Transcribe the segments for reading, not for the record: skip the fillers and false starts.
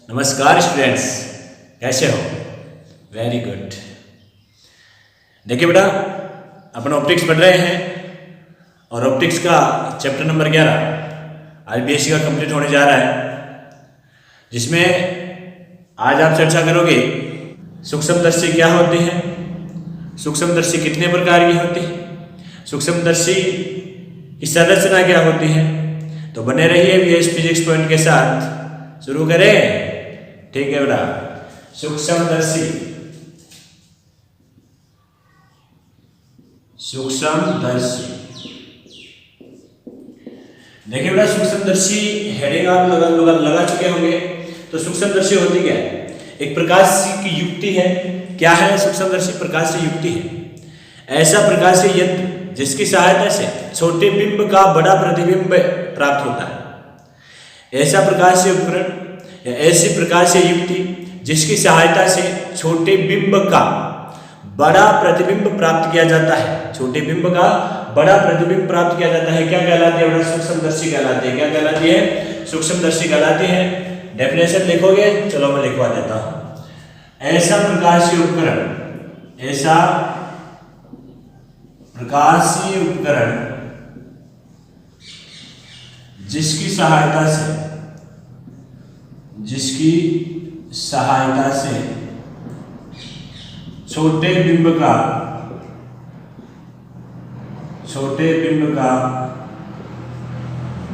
नमस्कार स्टूडेंट्स, कैसे हो? Very good. देखिए बेटा, अपन ऑप्टिक्स पढ़ रहे हैं और ऑप्टिक्स का चैप्टर नंबर 11 आईबीएससी का कंप्लीट होने जा रहा है, जिसमें आज आप चर्चा करोगे सूक्ष्मदर्शी क्या होती है, सूक्ष्मदर्शी कितने प्रकार की होती है, सूक्ष्मदर्शी की संरचना क्या होती है। तो बने रहिए बीएस फिजिक्स पॉइंट के साथ। शुरू करें? ठीक है बेटा। सूक्ष्मदर्शी देखिए बेटा, सूक्ष्मदर्शी हेडिंग आप लगा चुके होंगे। तो सूक्ष्मदर्शी होती क्या है? एक प्रकाश की युक्ति है। क्या है सूक्ष्मदर्शी? प्रकाश की युक्ति है। ऐसा प्रकाशीय यंत्र जिसकी सहायता से छोटे बिंब का बड़ा प्रतिबिंब प्राप्त होता है। ऐसा प्रकाशीय उपकरण या ऐसी प्रकाशीय युक्ति जिसकी सहायता से छोटे बिंब का बड़ा प्रतिबिंब प्राप्त किया जाता है। छोटे बिंब का बड़ा प्रतिबिंब प्राप्त किया जाता है। क्या कहलाती है? सूक्ष्मदर्शी कहलाती है। क्या कहलाती है? सूक्ष्मदर्शी कहलाती है। डेफिनेशन लिखोगे? चलो मैं लिखवा देता हूं। ऐसा प्रकाशीय उपकरण जिसकी सहायता से छोटे बिंब का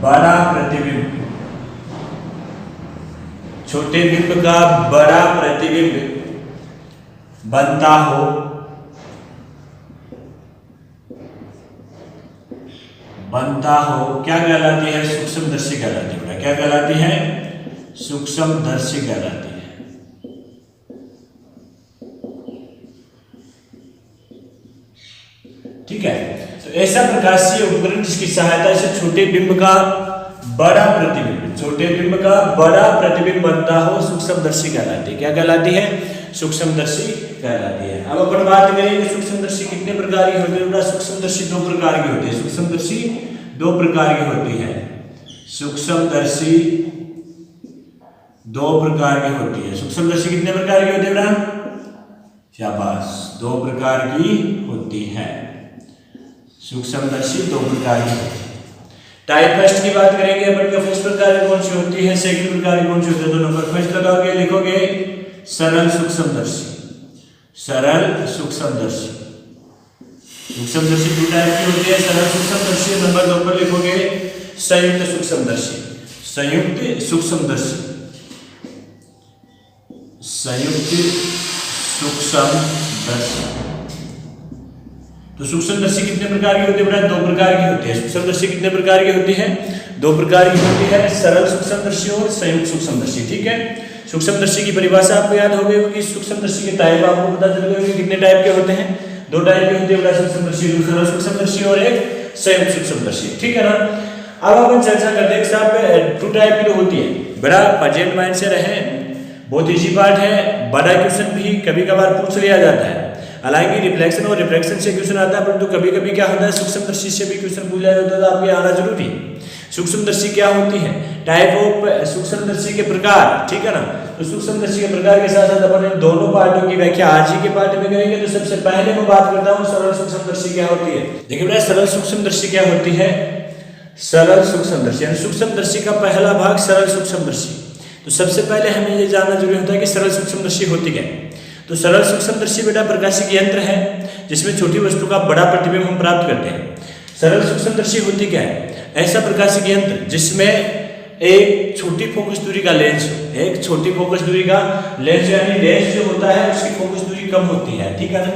बड़ा प्रतिबिंब बनता हो, क्या कहलाती है? सूक्ष्मदर्शी कहलाती है। क्या कहलाती है? सूक्ष्मदर्शी कहलाती है। ठीक है। तो ऐसा प्रकाशीय उपकरण जिसकी सहायता से छोटे बिंब का बड़ा प्रतिबिंब बनता हो, सूक्ष्मदर्शी कहलाती है। क्या कहलाती है? सूक्ष्मदर्शी कहलाती है। अब अपन बात करेंगे सूक्ष्मदर्शी कितने प्रकार की होती है। सूक्ष्मदर्शी दो प्रकार की होती है। सूक्ष्मदर्शी दो प्रकार की होती है। सूक्ष्मदर्शी दो प्रकार की होती है। सूक्ष्मदर्शी कितने प्रकार की होती है बेटा? शाबाश, दो प्रकार की होती है। सूक्ष्मदर्शी दो प्रकार की होती है। टाइप फर्स्ट की बात करेंगे अपन का। फर्स्ट प्रकार की कौन सी होती है, सेकंड प्रकार की कौन सी होती है? दो नंबर फर्स्ट लगाओगे, लिखोगे सरल सूक्ष्मदर्शी। सूक्ष्मदर्शी दो टाइप की होती है, सरल सूक्ष्मदर्शी। नंबर 2 पर लिखोगे संयुक्त सूक्ष्मदर्शी। तो सूक्ष्मदर्शी कितने प्रकार की होती है बेटा? दो प्रकार की होती है। सूक्ष्मदर्शी कितने प्रकार की होती है? दो प्रकार की होती है, सरल सूक्ष्मदर्शी और संयुक्त सूक्ष्मदर्शी। ठीक है। सूक्ष्मदर्शी की परिभाषा आपको याद हो गई होगी। सूक्ष्मदर्शी के टाइप आपको पता चल गए होंगे कितने टाइप के होते हैं। दो टाइप के होते हैं बेटा सूक्ष्मदर्शी, सरल सूक्ष्मदर्शी और एक संयुक्त सूक्ष्मदर्शी। ठीक है ना। अब अपन चर्चा करते हैं साहब टू टाइप की होती है बेटा। प्रेजेंट माइंड से रहे, बहुत इजी पार्ट है। बड़ा क्वेश्चन भी कभी कभार पूछ लिया जाता है। हालांकि रिफ्लेक्शन और रिफ्रैक्शन से क्वेश्चन आता है, परंतु कभी कभी क्या होता है सूक्ष्मदर्शी से भी क्वेश्चन पूछा जाता है, तो आपके आना जरूरी। सूक्ष्मदर्शी क्या होती है? टाइप ऑफ सूक्ष्मदर्शी के प्रकार। ठीक है ना। तो सूक्ष्मदर्शी के प्रकार के साथ साथ अपन दोनों पार्टों की व्याख्या आज ही के पार्ट में करेंगे। तो सबसे पहले मैं बात करता हूँ सरल सूक्ष्मदर्शी क्या होती है। देखिए बेटा, सरल सूक्ष्मदर्शी क्या होती है? सरल सूक्ष्मदर्शी यानी सूक्ष्मदर्शी का पहला भाग सरल सूक्ष्मदर्शी। तो सबसे पहले हमें ये जानना जरूरी होता है कि सरल सूक्ष्मदर्शी होती क्या है। तो सरल सूक्ष्मदर्शी बेटा प्रकाशिक यंत्र है जिसमें छोटी वस्तु का बड़ा प्रतिबिंब हम प्राप्त करते हैं। सरल सूक्ष्मदर्शी होती क्या है? ऐसा प्रकाशिक यंत्र जिसमें एक छोटी फोकस दूरी का लेंस हो। एक छोटी फोकस दूरी का लेंस यानी लेंस जो होता है उसकी फोकस दूरी कम होती है। ठीक है ना।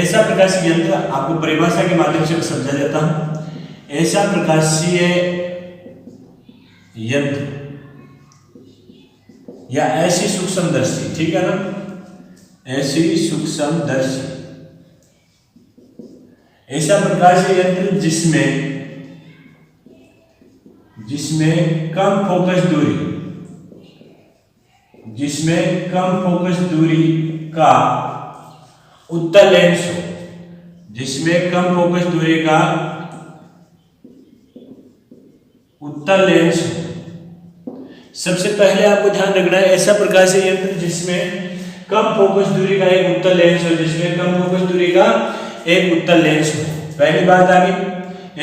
ऐसा प्रकाशिक यंत्र आपको परिभाषा के माध्यम से समझा देता हूं। ऐसा प्रकाशीय यंत्र या ऐसी सूक्ष्मदर्शी, ठीक है ना, ऐसी सूक्ष्मदर्शी, ऐसा प्रकाशीय यंत्र जिसमें कम फोकस दूरी का उत्तल लेंस हो। जिसमें कम फोकस दूरी का उत्तल लेंस हो। सबसे पहले आपको ध्यान रखना है ऐसा प्रकाश यंत्र जिसमें कम फोकस दूरी का एक उत्तल लेंस हो, जिसमें कम फोकस दूरी का एक उत्तल लेंस हो। पहली बात आ गई,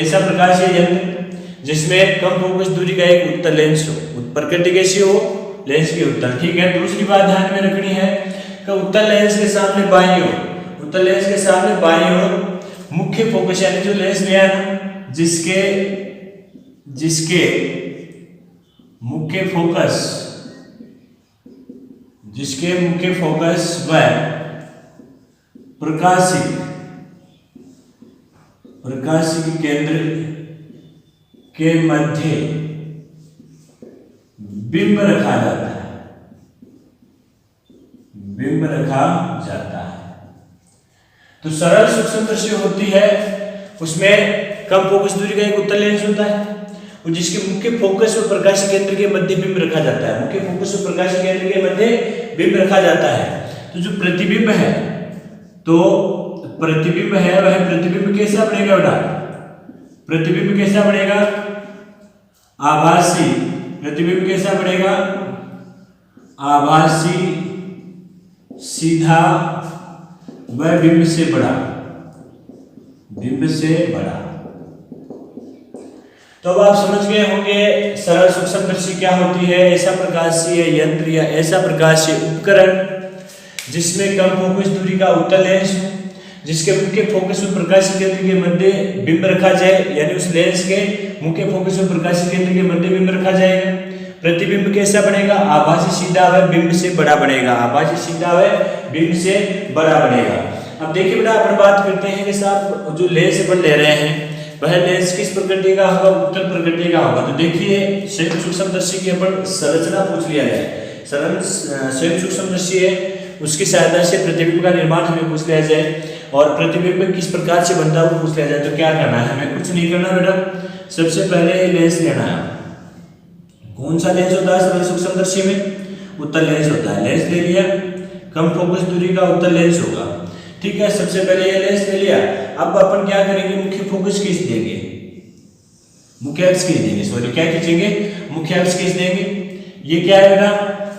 ऐसा प्रकाश यंत्र जिसमें कम फोकस दूरी का एक उत्तल लेंस हो। प्रकृति कैसी हो, लेंस की उत्तल। ठीक है। दूसरी बात ध्यान में रखनी है कि उत्तल लेंस के सामने बाईं ओर, उत्तल लेंस के सामने बाईं ओर मुख्य फोकस यानी जो लेंस में है जिसके मुख्य फोकस व प्रकाशिक केंद्र के मध्य बिंब रखा जाता है। तो सरल सूक्ष्मदर्शी होती है, उसमें कम फोकस दूरी का एक उत्तल लेंस होता है और जिसके मुख्य फोकस और प्रकाश केंद्र के मध्य बिंब रखा जाता है। मुख्य फोकस और प्रकाश केंद्र के मध्य बिंब रखा जाता है। तो जो प्रतिबिंब है वह प्रतिबिंब कैसा बनेगा बेटा? प्रतिबिंब कैसा बनेगा? आभासी। प्रतिबिंब कैसा बनेगा? आभासी, सीधा व बिंब से बड़ा। तो अब आप समझ गए होंगे सरल सूक्ष्मदर्शी क्या होती है। ऐसा प्रकाशीय यंत्र या ऐसा प्रकाशीय उपकरण जिसमें कम फोकस दूरी का उत्तल लेंस हो, जिसके मुख्य फोकस और प्रकाश केंद्र के मध्य बिंब रखा जाए, यानी उस लेंस के मुख्य फोकस और प्रकाश केंद्र के मध्य बिंब रखा जाएगा। प्रतिबिंब कैसा बनेगा? आभासी, सीधा व बिंब से बड़ा बनेगा। आभासी, सीधा व बिंब से बड़ा बनेगा। अब देखिए बेटा, अपन बात करते हैं कि साहब जो लेंस अपन ले रहे हैं वह लेंस किस प्रकृति का होगा? उत्तल प्रकृति का होगा। तो देखिए संयुक्त सूक्ष्मदर्शी की अपन संरचना पूछ लिया जाए। सरल संयुक्त सूक्ष्मदर्शी है, उसकी सहायता से प्रतिबिंब का निर्माण हमें पूछ लिया जाए और प्रतिबिंब किस प्रकार से बनता है वो पूछ लिया जाए। तो क्या करना है? हमें कुछ नहीं करना बेटा, सबसे पहले लेंस लेना है। कौन सा लेंस होता है सरल सूक्ष्मदर्शी में? उत्तल लेंस होता है। लेंस ले लिया, कम फोकस दूरी का उत्तल लेंस होगा। ठीक है, सबसे पहले ये लेंस ले लिया। अब अपन क्या करेंगे? मुख्य फोकस खींच देंगे, मुख्य अक्ष खींच देंगे, सॉरी क्या खींचेंगे? मुख्य अक्ष खींच देंगे। ये क्या है बेटा?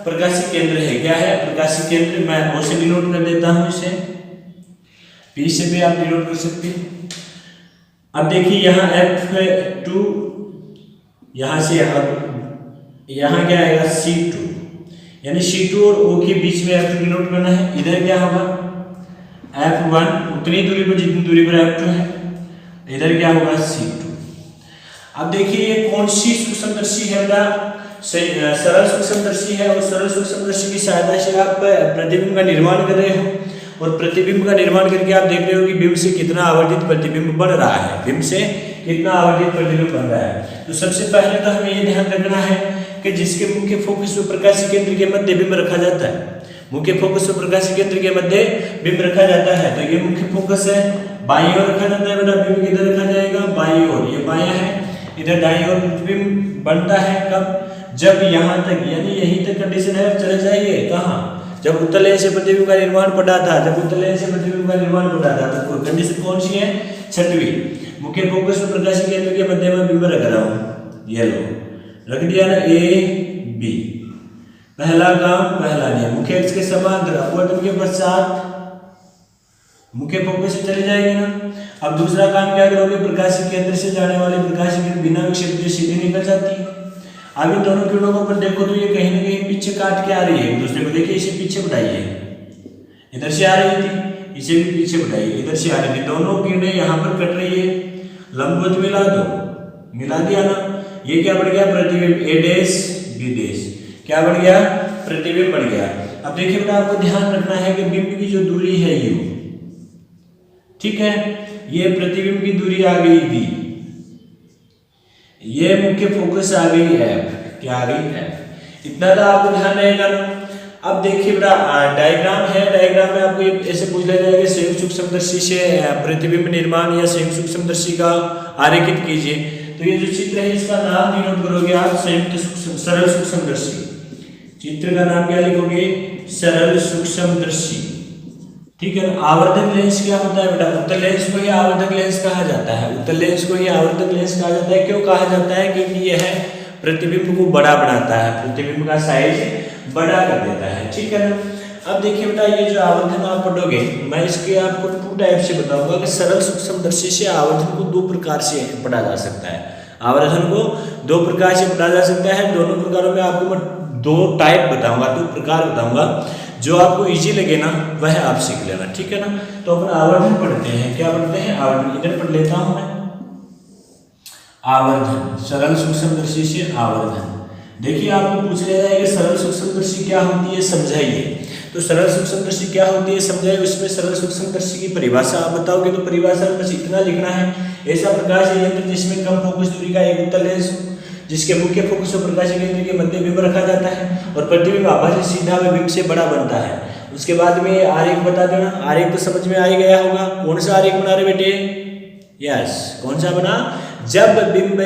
प्रकाशिक केंद्र है। क्या है? प्रकाशिक केंद्र। मैं ओ से डिनोट कर देता हूं, इसे पी से भी आप डिनोट कर सकते हैं। अब देखिए यहाँ F2, यहाँ से यहाँ क्या आएगा? C2, यानी C2 और O के बीच में F2 डिनोट करना है। इधर क्या होगा? F1, उतनी दूरी पर जितनी दूरी पर F2 है। इधर क्या होगा? C2। अब देखिए ये कौन सी सूक्ष्मदर्शी है बेटा? सरल सूक्ष्मदर्शी है और सरल सूक्ष्मदर्शी की सहायता से आप प्रतिबिंब का निर्माण कर रहे हो और प्रतिबिंब का निर्माण करके आप देख रहे हो कि बिंब से कितना आवर्धित प्रतिबिंब बन रहा है, बिंब से कितना आवर्धित प्रतिबिंब बन रहा है। तो सबसे पहले तो हमें ये ध्यान रखना है कि जिसके मुख्य फोकस और प्रकाश केंद्र के मध्य बिंब रखा जाता है, मुख्य फोकस और प्रकाश केंद्र के मध्य बिंब रखा जाता है। तो ये मुख्य फोकस है, बाईं ओर रखा जाता है बेटा। बिंब किधर रखा जाएगा? बाईं ओर। ये बायां है, इधर दाईं ओर बिंब बनता है कब? जब यहाँ तक, यानी यहीं तक कंडीशन है। चले जाइए कहाँ? जब उत्तल लेंस से प्रतिबिंब का निर्माण पड़ा था, जब उत्तल लेंस से प्रतिबिंब का निर्माण पड़ा था तो कंडीशन कौन सी है? छठवीं। मुख्य फोकस और प्रकाश केंद्र के मध्य में बिंब रख रहा हूँ, ये लो रख दिया ना, A B। पहला काम, पहला नियम, मुख्य अक्ष के समांतर अपवर्तन के पश्चात मुख्य फोकस से चले जाएंगे ना। अब दूसरा काम क्या करोगे? प्रकाशिक केंद्र से जाने वाली प्रकाश किरण बिना विक्षेपित सीधे निकल जाती है। अब इन दोनों किरणों को अपन देखो तो ये कहीं ना कहीं पीछे काट के आ रही है एक दूसरे को। देखिए इसे पीछे बढ़ाइए, इधर से आ रही थी, इसे भी पीछे बढ़ाइए, इधर से आ रही थी। दोनों किरणें यहाँ पर कट रही है, लंबवत मिला दो, मिला दिया ना। ये क्या बढ़ गया? प्रतिबिंब A डैश B डैश। क्या बढ़ गया? प्रतिबिंब बढ़ गया। अब देखिए बेटा, आपको ध्यान रखना है कि बिंब की जो दूरी है U, ठीक है, ये प्रतिबिंब की दूरी आ गई B, ये मुख्य फोकस आ गई F। क्या आ गई? F। इतना तो आपको ध्यान रहेगा ना। अब देखिए बेटा, डायग्राम है, डायग्राम में आपको ऐसे पूछ लिया जाएगा संयुक्त सूक्ष्मदर्शी से प्रतिबिंब निर्माण या संयुक्त सूक्ष्मदर्शी का आरेखित कीजिए। तो ये जो चित्र है इसका नाम डिनोट करोगे आप संयुक्त सरल सूक्ष्मदर्शी। चित्र का नाम क्या लिखोगे? सरल सूक्ष्मदर्शी। ठीक है ना। आवर्धक लेंस क्या होता है बेटा? उत्तल लेंस को ही आवर्धक लेंस कहा जाता है। उत्तल लेंस को ही आवर्धक लेंस कहा जाता है। क्यों कहा जाता है? क्योंकि यह प्रतिबिंब को बड़ा बनाता है, प्रतिबिंब का साइज बड़ा कर देता है, ठीक है ना। अब देखिए बेटा, ये जो आवर्धन आप पढ़ोगे, मैं इसके आपको 2 टाइप से बताऊंगा कि सरल सूक्ष्मदर्शी से आवर्धन को 2 प्रकार से पढ़ा जा सकता है। आवर्धन को 2 प्रकार से पढ़ा जा सकता है। दोनों प्रकारों में आपको मैं 2 टाइप बताऊंगा, 2 प्रकार बताऊंगा। जो आपको इजी लगे ना वह आप सीख लेना, ठीक है ना। तो अपन आवर्धन पढ़ते हैं। क्या पढ़ते हैं? आवर्धन। इधर पढ़ लेता हूं मैं, आवर्धन, सरल सूक्ष्मदर्शी से आवर्धन। देखिए आपको पूछ लिया जाएगा सरल सूक्ष्मदर्शी क्या होती है, समझाइए। तो सरल सूक्ष्मदर्शी क्या होती है समझाइए। उसमें सरल सूक्ष्मदर्शी की परिभाषा आप बताओगे, तो परिभाषा में बस इतना लिखना है, ऐसा प्रकाश यंत्र जिसमें कम फोकस दूरी का एक उत्तल लेंस, जिसके मुख्य फोकस और प्रकाश केंद्र के मध्य बिंब रखा जाता है और प्रतिबिंब आभासी सीधा व बिंब से बड़ा बनता है। उसके बाद में आरेख बता देना। आरेख तो समझ में आ ही गया होगा। कौन सा आरेख बना रहे बेटे? यस, कौन सा बना? जब बिंब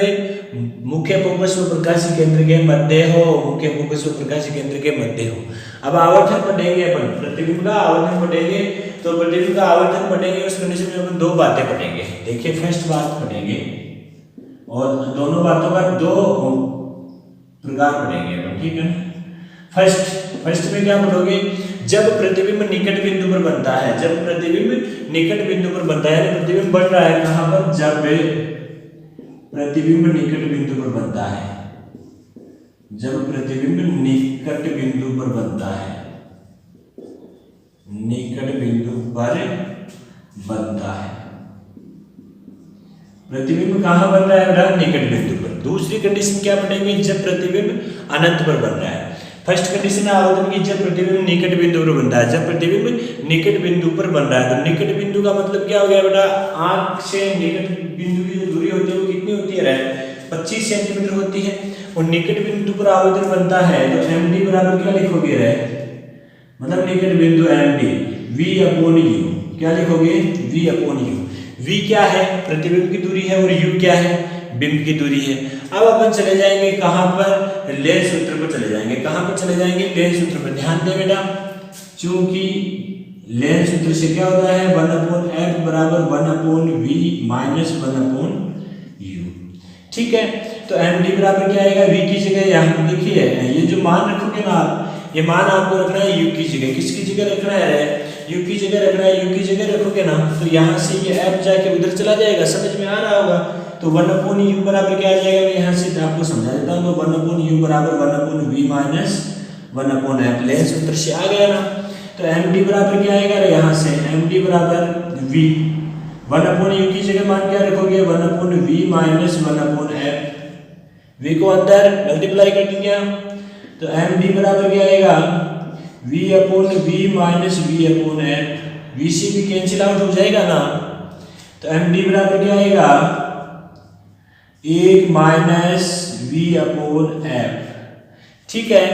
मुख्य फोकस व प्रकाश केंद्र के मध्य हो, मुख्य फोकस व प्रकाश केंद्र के मध्य हो। अब आवर्धन पढ़ेंगे अपन, प्रतिबिंब का आवर्धन पढ़ेंगे। तो प्रतिबिंब का आवर्धन पढ़ेंगे, उस कंडीशन में अपन 2 बातें पढ़ेंगे। देखिए फर्स्ट बात पढ़ेंगे और दोनों बातों का 2 प्रकार पढ़ेंगे अपन, ठीक है। फर्स्ट में क्या पढ़ोगे? जब प्रतिबिंब निकट बिंदु पर बनता है, जब प्रतिबिंब निकट बिंदु पर बनता है, प्रतिबिंब बन रहा है कहां पर? जब प्रतिबिंब निकट बिंदु पर बनता है, जब प्रतिबिंब निकट बिंदु पर बनता है, निकट बिंदु पर बनता है। प्रतिबिंब कहां बन रहा है? निकट बिंदु पर। दूसरी कंडीशन क्या पढ़ेंगे? जब प्रतिबिंब अनंत पर बन रहा है। फर्स्ट कंडीशन आवर्धन की, जब प्रतिबिंब निकट बिंदु पर बनता है, जब प्रतिबिंब निकट बिंदु पर बन रहा है। तो निकट बिंदु का मतलब क्या हो गया बेटा? आंख से निकट बिंदु की जो दूरी होती है वो कितनी होती है? 25 सेंटीमीटर होती है। और निकट बिंदु पर आवर्धन बनता है तो MD बराबर क्या लिखोगे रे? मतलब निकट बिंदु MD V/U, क्या लिखोगे? V/U। V क्या है? प्रतिबिंब की दूरी है और U क्या है? बिंब की दूरी है। अब अपन चले जाएंगे कहां पर? लेंस सूत्र पर चले जाएंगे। कहां पर चले जाएंगे? लेंस सूत्र पर। ध्यान दे बेटा, चूंकि लेंस सूत्र से क्या होता है? 1/f बराबर 1/v माइनस 1/u, ठीक है। तो MD बराबर क्या आएगा? V की जगह यहाँ देखिए, ये जो मान रखोगे ना आप, ये मान आपको रखना है U की जगह। किसकी जगह रखना है? U की जगह रखना है। U की जगह रखोगे ना तो यहाँ से ये F जाके उधर चला जाएगा। समझ में आ रहा होगा? तो 1/u बराबर क्या आ जाएगा? मैं यहाँ से आपको समझा देता हूँ। तो 1/u बराबर 1/v माइनस 1/f। लेंस सूत्र से आ गया ना। तो MD बराबर क्या आएगा? यहाँ से MD बराबर V, 1/u की जगह मान क्या रखोगे? 1/v minus 1/f। V को अंदर मल्टीप्लाई कर दिया तो MD बराबर क्या आएगा? V/v minus V/f। V से भी कैंसिल आउट हो जाएगा ना। तो MD बराबर क्या आएगा? 1 माइनस V/f, ठीक है।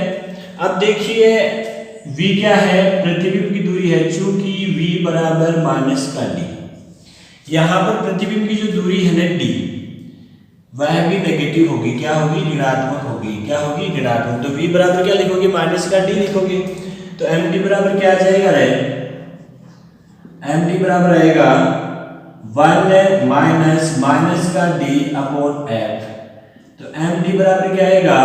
अब देखिए V क्या है? प्रतिबिंब की दूरी है, चूंकि V बराबर माइनस का D। यहां पर प्रतिबिंब की जो दूरी है ना D, वह भी नेगेटिव होगी। क्या होगी? ऋणात्मक होगी। क्या होगी? ऋणात्मक। तो V बराबर क्या लिखोगे? माइनस का D लिखोगे। तो MD बराबर क्या आ जाएगा रे? MD बराबर आएगा 1 माइनस का D/f। तो MD बराबर क्या आएगा?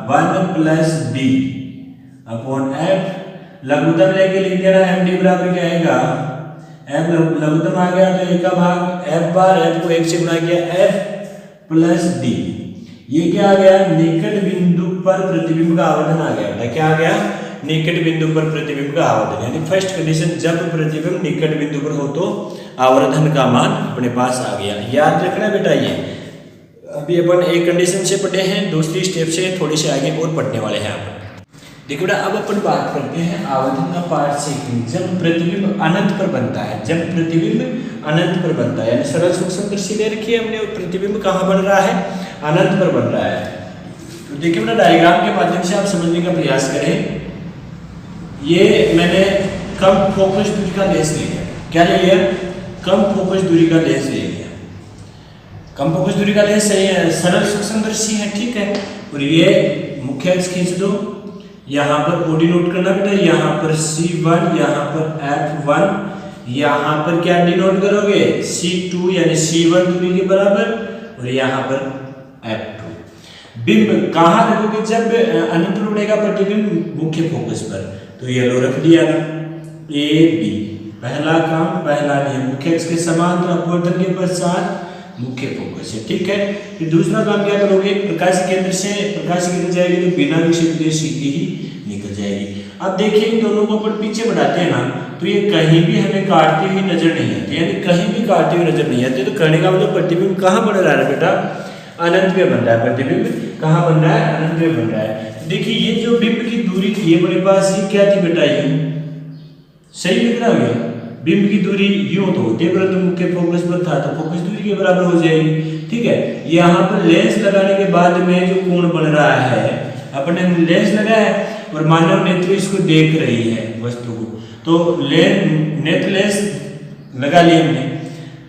1 प्लस D/f। लघुत्तम लेके लिख देना। MD बराबर क्या आएगा? F लघुत्तम आ गया तो 1 का भाग F बार, F को 1 से गुणा किया, F प्लस D। ये क्या आ गया? निकट बिंदु पर प्रतिबिंब का आवर्धन आ गया। क्या आ गया? निकट बिंदु पर प्रतिबिंब का आवर्धन। यानी फर्स्ट कंडीशन, जब प्रतिबिंब निकट बिंदु पर हो तो आवर्धन का मान अपने पास आ गया। याद रखना बेटा। ये अभी अपन एक कंडीशन से पढ़े हैं, दूसरी स्टेप से थोड़ी से आगे और पढ़ने वाले हैं अपन। देखो बेटा, अब अपन बात करते हैं आवर्धन का पार्ट सेकंड। जब प्रतिबिंब अनंत पर बनता है, जब प्रतिबिंब अनंत पर बनता है, यानी सरल सूक्ष्मदर्शी ले रखी है हमने, प्रतिबिंब कहाँ बन रहा है? अनंत पर बन रहा है। तो देखिए बेटा, डायग्राम के माध्यम से आप समझने का प्रयास करें। ये मैंने कम फोकस दूरी का लेंस ले लिया। क्या ले लिया? कम फोकस दूरी का लेंस ले लिया। कम फोकस दूरी का लेंस सही है, सरल सूक्ष्मदर्शी है, ठीक है। और ये मुख्य अक्ष खींच दो। यहाँ पर ओडी नोट करना बेटा, यहाँ पर C1, यहाँ पर F1, यहाँ पर क्या डिनोट करोगे? C2 यानी C1 दूरी के बराबर, और यहाँ पर F2। बिंब कहाँ रखोगे? जब अनंत पर उड़ेगा प्रतिबिंब मुख्य फोकस पर, तो येलो रख दिया ना, ए बी। पहला काम, पहला नियम, मुख्य अक्ष के समांतर अपवर्तन के पश्चात मुख्य फोकस है, ठीक है। फिर दूसरा काम क्या करोगे? प्रकाश केंद्र से प्रकाश केंद्र जाएगी तो बिना विक्षेपित सीधी ही निकल जाएगी। अब देखिए इन दोनों को अपन पीछे बढ़ाते हैं ना, तो ये कहीं भी हमें काटती हुई नजर नहीं आती, यानी कहीं भी काटती हुई नजर नहीं आती। तो कहने का मतलब प्रतिबिंब कहाँ बन रहा है बेटा? अनंत में बन रहा है। प्रतिबिंब कहाँ बन रहा है? अनंत में बन रहा है। देखिए ये जो बिंब की दूरी थी अपने पास, ये क्या थी बेटा? यू। सही लिख रहा हो? बिंब की दूरी यूं तो होती है, परंतु मुख्य फोकस पर था तो फोकस दूरी के बराबर हो जाएगी, ठीक है। यहाँ पर लेंस लगाने के बाद में जो कोण बन रहा है, अपने लेंस लगाया और मानव नेत्र इसको देख रही है वस्तु को, तो नेत्र लेंस लगा लिया हमने,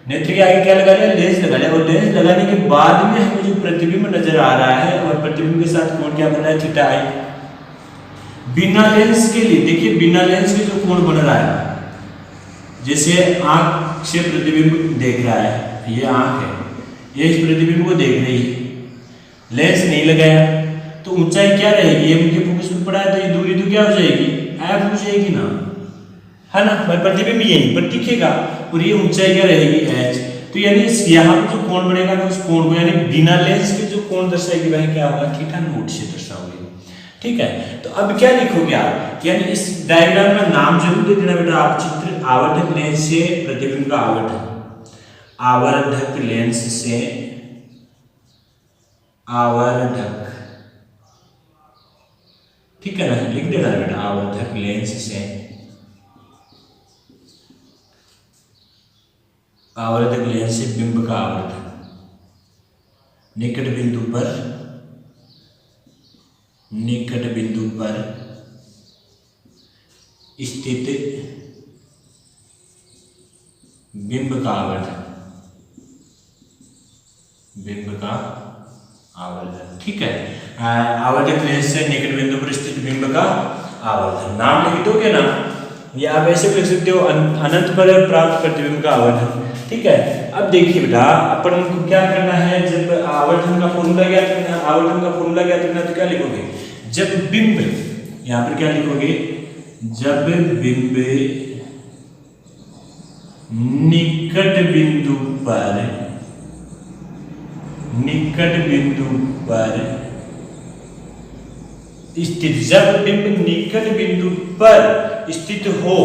नेत्र के आगे क्या लगा लिया? लेंस लगा लिया। और लेंस लगाने के बाद में हमें जो प्रतिबिंब नजर आ रहा है, और प्रतिबिंब के साथ कोण क्या बन रहा है? थीटा आई। बिना लेंस के लिए देखिए, बिना लेंस के जो कोण बन रहा है, जैसे आंख से प्रतिबिंब देख रहा है, ये आंख है, ये इस प्रतिबिंब को देख रही है, लेंस नहीं लगाया तो ऊंचाई क्या रहेगी? ये मुख्य फोकस पर पड़ा है तो ये दूरी तो क्या हो जाएगी? एफ हो जाएगी ना, है ना। प्रतिबिंब यहीं पर दिखेगा और ये ऊंचाई क्या रहेगी? एच। तो यानी यहाँ पर जो कोण बनेगा ना, उस कोण को यानी बिना लेंस के जो कोण दर्शाएगी वह क्या होगा? थीटा नोट से दर्शाओगे, ठीक है। तो अब क्या लिखोगे आप? यानी इस डायग्राम का नाम जरूर दे देना बेटा आप, चित्र आवर्धक लेंस से प्रतिबिंब का आवर्धन, आवर्धक लेंस से आवर्धक, ठीक है ना, लिख देना बेटा, आवर्धक लेंस से आवर्धक लेंस से बिंब का आवर्धन निकट बिंदु पर स्थित बिंब का आवर्धन, ठीक है। आवर्धक लेंस से निकट बिंदु पर स्थित बिंब का आवर्धन, नाम लिख दोगे ना, ये आप ऐसे लिख सकते हो, अनंत पर प्राप्त प्रतिबिंब का आवर्धन, ठीक है। अब देखिए बेटा, अपन को क्या करना है? जब आवर्धन का फॉर्मूला ज्ञात करना तो क्या लिखोगे? जब बिंब, यहाँ पर क्या लिखोगे? जब बिंब निकट बिंदु पर स्थित, जब बिंब निकट बिंदु पर स्थित हो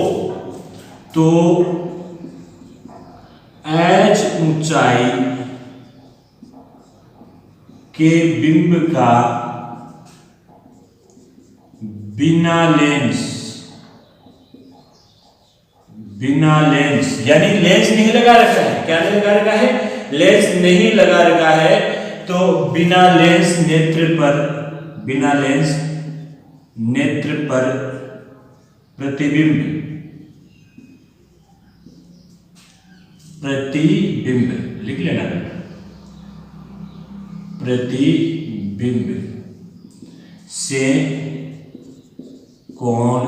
तो एच ऊंचाई के बिंब का बिना लेंस यानी लेंस नहीं लगा रखा है, क्या नहीं लगा रखा है? लेंस नहीं लगा रखा है, तो बिना लेंस नेत्र पर प्रतिबिंब लिख लेना, प्रतिबिंब से कोण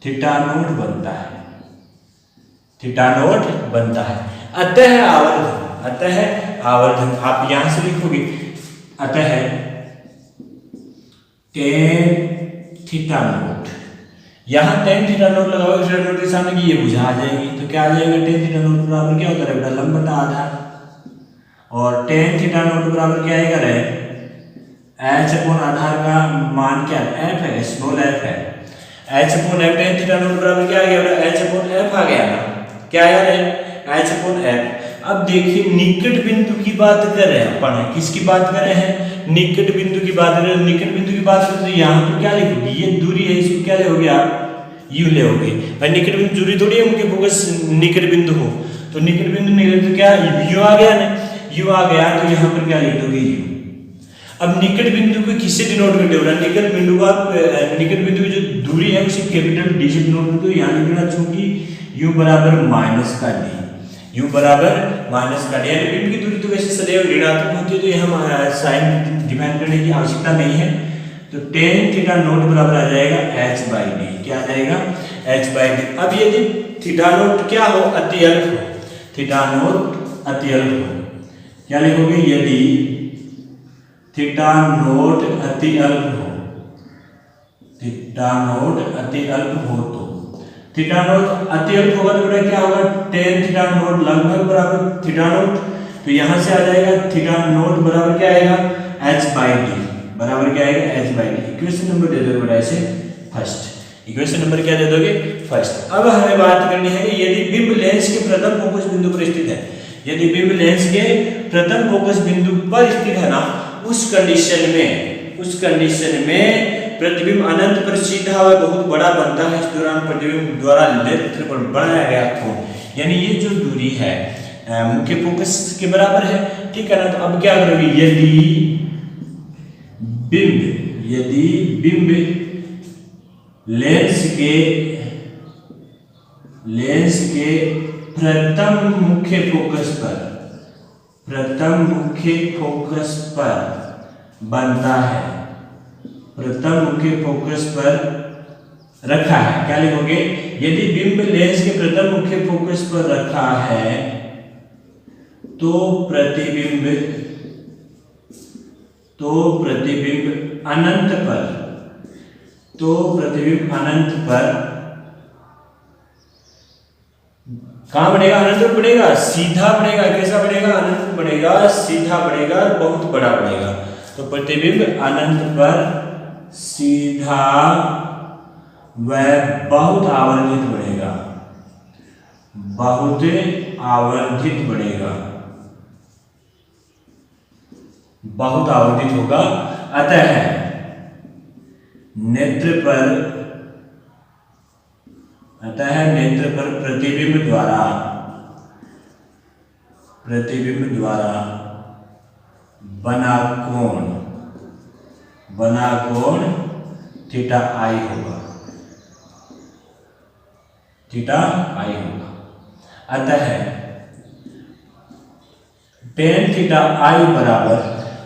थीटा नोट बनता है, अतः आवर्धन आप यहां से लिखोगे, अतः टेन थीटा नोट, यहां टेन थीटा नोट लगाओगे, थीटा नोट के सामने की ये भुजा आ जाएगी, तो क्या आ जाएगा? टेन थीटा नोट बराबर क्या होता है बेटा? लंब बटा आधार, और टेन थीटा नोट बराबर क्या आएगा? रहे एच अपॉन आधार का मान क्या है? एफ है, स्मॉल एफ है, H upon F, tan theta note बराबर क्या आ गया बेटा? एच अपॉन एफ आ गया ना, क्या आया रे? H upon F. अब देखिए निकट बिंदु की बात कर रहे हैं अपन, किसकी बात कर रहे हैं? निकट बिंदु की बात कर रहे हैं। निकट बिंदु की बात करें तो यहाँ पर क्या लिखोगे? ये दूरी है, इसको क्या लोगे आप? यू लोगे भाई, निकट बिंदु दूरी थोड़ी है उनके फोकस निकट बिंदु हो, तो निकट बिंदु निकट तो क्या यू आ गया ना, यू आ गया, तो यहाँ पर क्या लिख दोगे? यू। अब निकट बिंदु को किससे डिनोट करते हो? निकट बिंदु का निकट बिंदु की जो दूरी है उसे कैपिटल डी से डिनोट करते हो, यहाँ लिखना चूंकि u बराबर माइनस का डी, यानी बिंब की दूरी तो वैसे सदैव ऋणात्मक होती है, तो यहाँ साइन डिफाइन करने की आवश्यकता नहीं है, तो टेन थीटा नोट बराबर आ जाएगा h बाई डी, क्या आ जाएगा? h by D. अब यदि थीटा नोट क्या हो? अत्यल्प हो, थीटा नोट अत्यल्प हो, क्या लिखोगे? यदि थीटा नोट अति अल्प हो, थीटा नोट अति अल्प हो तो थीटा नोट अति अल्प होगा तो बेटा क्या होगा, टेन थीटा नोट लगभग बराबर थीटा नोट, तो यहां से आ जाएगा थीटा नोट बराबर क्या आएगा, h/d बराबर क्या आएगा, h/d। इक्वेशन नंबर दे दोगे बेटा ऐसे फर्स्ट, इक्वेशन नंबर क्या दे दोगे, फर्स्ट। अब हमें बात करनी है कि यदि बिंब लेंस के प्रथम फोकस बिंदु पर स्थित है, यदि बिंब लेंस के प्रथम फोकस बिंदु पर स्थित है ना, उस कंडीशन में प्रतिबिंब अनंत पर सीधा व बहुत बड़ा बनता है। इस दौरान प्रतिबिंब द्वारा नेत्र पर बनाया गया कोण, यानी ये जो दूरी है मुख्य फोकस के बराबर है, ठीक है ना। तो अब क्या करोगे, यदि बिंब लेंस के प्रथम मुख्य फोकस पर बनता है, प्रथम मुख्य फोकस पर रखा है, क्या लिखोगे, यदि बिंब लेंस के प्रथम मुख्य फोकस पर रखा है तो प्रतिबिंब अनंत पर कहां बनेगा, अनंत पर बनेगा, सीधा बनेगा, कैसा बनेगा, अनंत बनेगा, सीधा बनेगा, बहुत बड़ा बनेगा। तो प्रतिबिंब अनंत पर सीधा व बहुत आवर्धित बनेगा, बहुत आवर्धित होगा। अतः नेत्र पर प्रतिबिंब द्वारा बना कोण थीटा आई होगा, अतः टेन थीटा आई बराबर,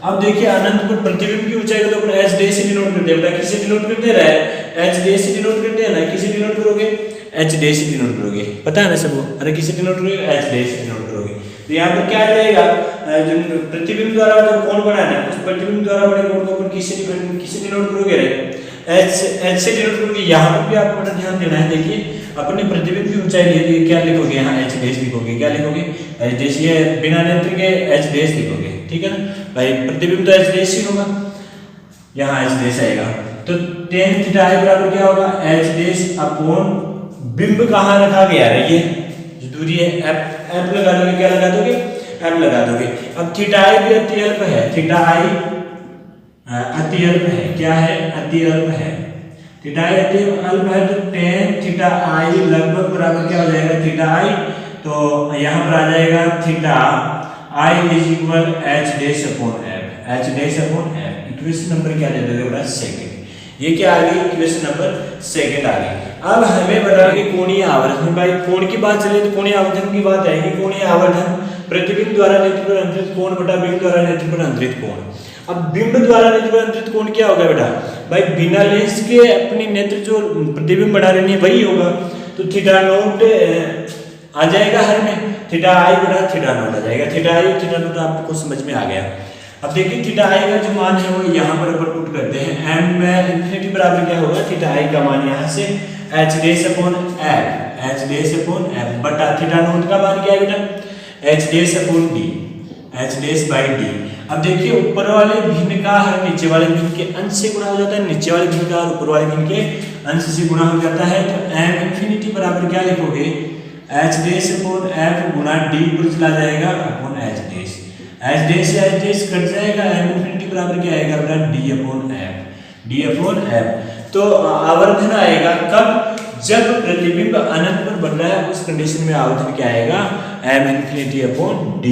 अब देखिए अनंत पर प्रतिबिंब की ऊंचाई को तो अपन h डे से डिनोट करते हैं, बेटा किसे डिनोट करते रहे, h डे से डिनोट करते हैं ना, किसे डिनोट करोगे, h डे से डिनोट करोगे, पता है ना सबको, अरे किसे डिनोट करोगे, h डे से डिनोट करोगे। तो यहाँ पर क्या आ जाएगा, जो प्रतिबिंब द्वारा जो कोण बना है उस प्रतिबिंब द्वारा बने कोण को अपन किसे डिनोट करोगे रे, h से डिनोट करोगे। यहाँ पर भी आपको बड़ा ध्यान देना है, देखिए अपने प्रतिबिंब की ऊंचाई लिए क्या लिखोगे, यहाँ h डे लिखोगे, क्या लिखोगे, h डे, ये बिना नेत्र के h डे लिखोगे, ठीक है ना भाई, प्रतिबिंब तो h डे ही होगा, यहाँ h डे आएगा। तो tan थीटा i बराबर क्या होगा, h डे अपॉन बिंब कहाँ रखा गया है, ये जो दूरी है f लगा दोगे, क्या लगा दोगे, m लगा दोगे। अब थीटा i भी अति अल्प है, थीटा i अति अल्प है, क्या है, अति अल्प है, थीटा i अति अल्प है, तो tan थीटा i लगभग बराबर क्या हो जाएगा, थीटा i, तो यहाँ पर आ जाएगा theta i is equal h dash upon f, equation number क्या दे दोगे बेटा, सेकंड। ये क्या आ गई, इक्वेशन नंबर सेकंड आ गई। अब हमें बता कि कोणीय आवर्धन, भाई कोण की बात चले तो कोणीय आवर्धन की बात आएगी। कोणीय आवर्धन प्रतिबिंब द्वारा नेत्र पर अंतरित कोण बटा बिंब द्वारा नेत्र पर अंतरित कोण। अब बिंब द्वारा नेत्र पर अंतरित कोण क्या होगा बेटा, भाई बिना लेंस के अपनी नेत्र जो प्रतिबिंब बना रही है वही होगा, तो थीटा नोट आ जाएगा हर में, थीटा आई बटा थीटा नोट आ जाएगा, थीटा आई थीटा नोट आपको समझ में आ गया। अब देखिए थीटा आई का जो मान है वो यहाँ पर ऊपर पुट करते हैं, m में इन्फिनिटी बराबर क्या होगा, थीटा आई का मान यहाँ से h डैश अपॉन f बटा थीटा नोट का मान क्या है बेटा, h dash upon d, h dash by d। अब देखिए ऊपर वाले भिन्न का हर नीचे वाले भिन्न के अंश से गुणा हो जाता है, नीचे वाले भिन्न का ऊपर वाले भिन्न के अंश से गुणा हो जाता है, तो m इन्फिनिटी बराबर क्या लिखोगे, h डैश अपॉन f गुणा d पर चला जाएगा upon h dash, h dash से h डैश कट जाएगा, m इन्फिनिटी बराबर क्या आएगा बेटा, d अपॉन f। तो आवर्धन आएगा कब, जब प्रतिबिंब अनंत पर बन रहा है उस कंडीशन में आवर्धन क्या आएगा, m infinity upon d,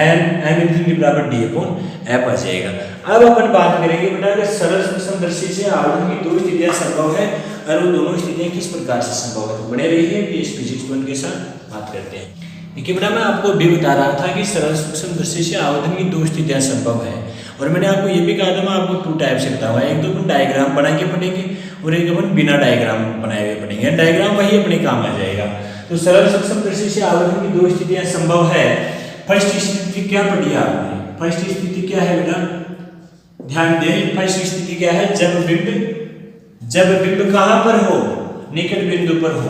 m infinity बराबर d अपॉन f आ जाएगा। अब अपन बात करेंगे बेटा कि सरल सूक्ष्मदर्शी से आवर्धन की दो स्थितियां संभव है और वो दोनों स्थितियां किस प्रकार से संभव है, तो बने रहिए पीएस फिजिक्स 1 के साथ बात करते हैं। देखिए बेटा मैं आपको अभी बता रहा था कि सरल सूक्ष्मदर्शी से आवर्धन की दो स्थितियां संभव है, और मैंने आपको ये भी कहा था मैं आपको टू टाइप से बताऊंगा, एक तो अपन डायग्राम बना के पढ़ेंगे और एक अपन बिना डायग्राम बनाए हुए पढ़ेंगे, डायग्राम वही अपने काम आ जाएगा। तो सरल सूक्ष्मदर्शी से आवर्धन की दो स्थितियां संभव है। फर्स्ट स्थिति क्या पढ़ी आपने, फर्स्ट स्थिति क्या है बेटा, ध्यान दें, फर्स्ट स्थिति क्या है, जब बिंब कहां पर हो, निकट बिंदु पर हो,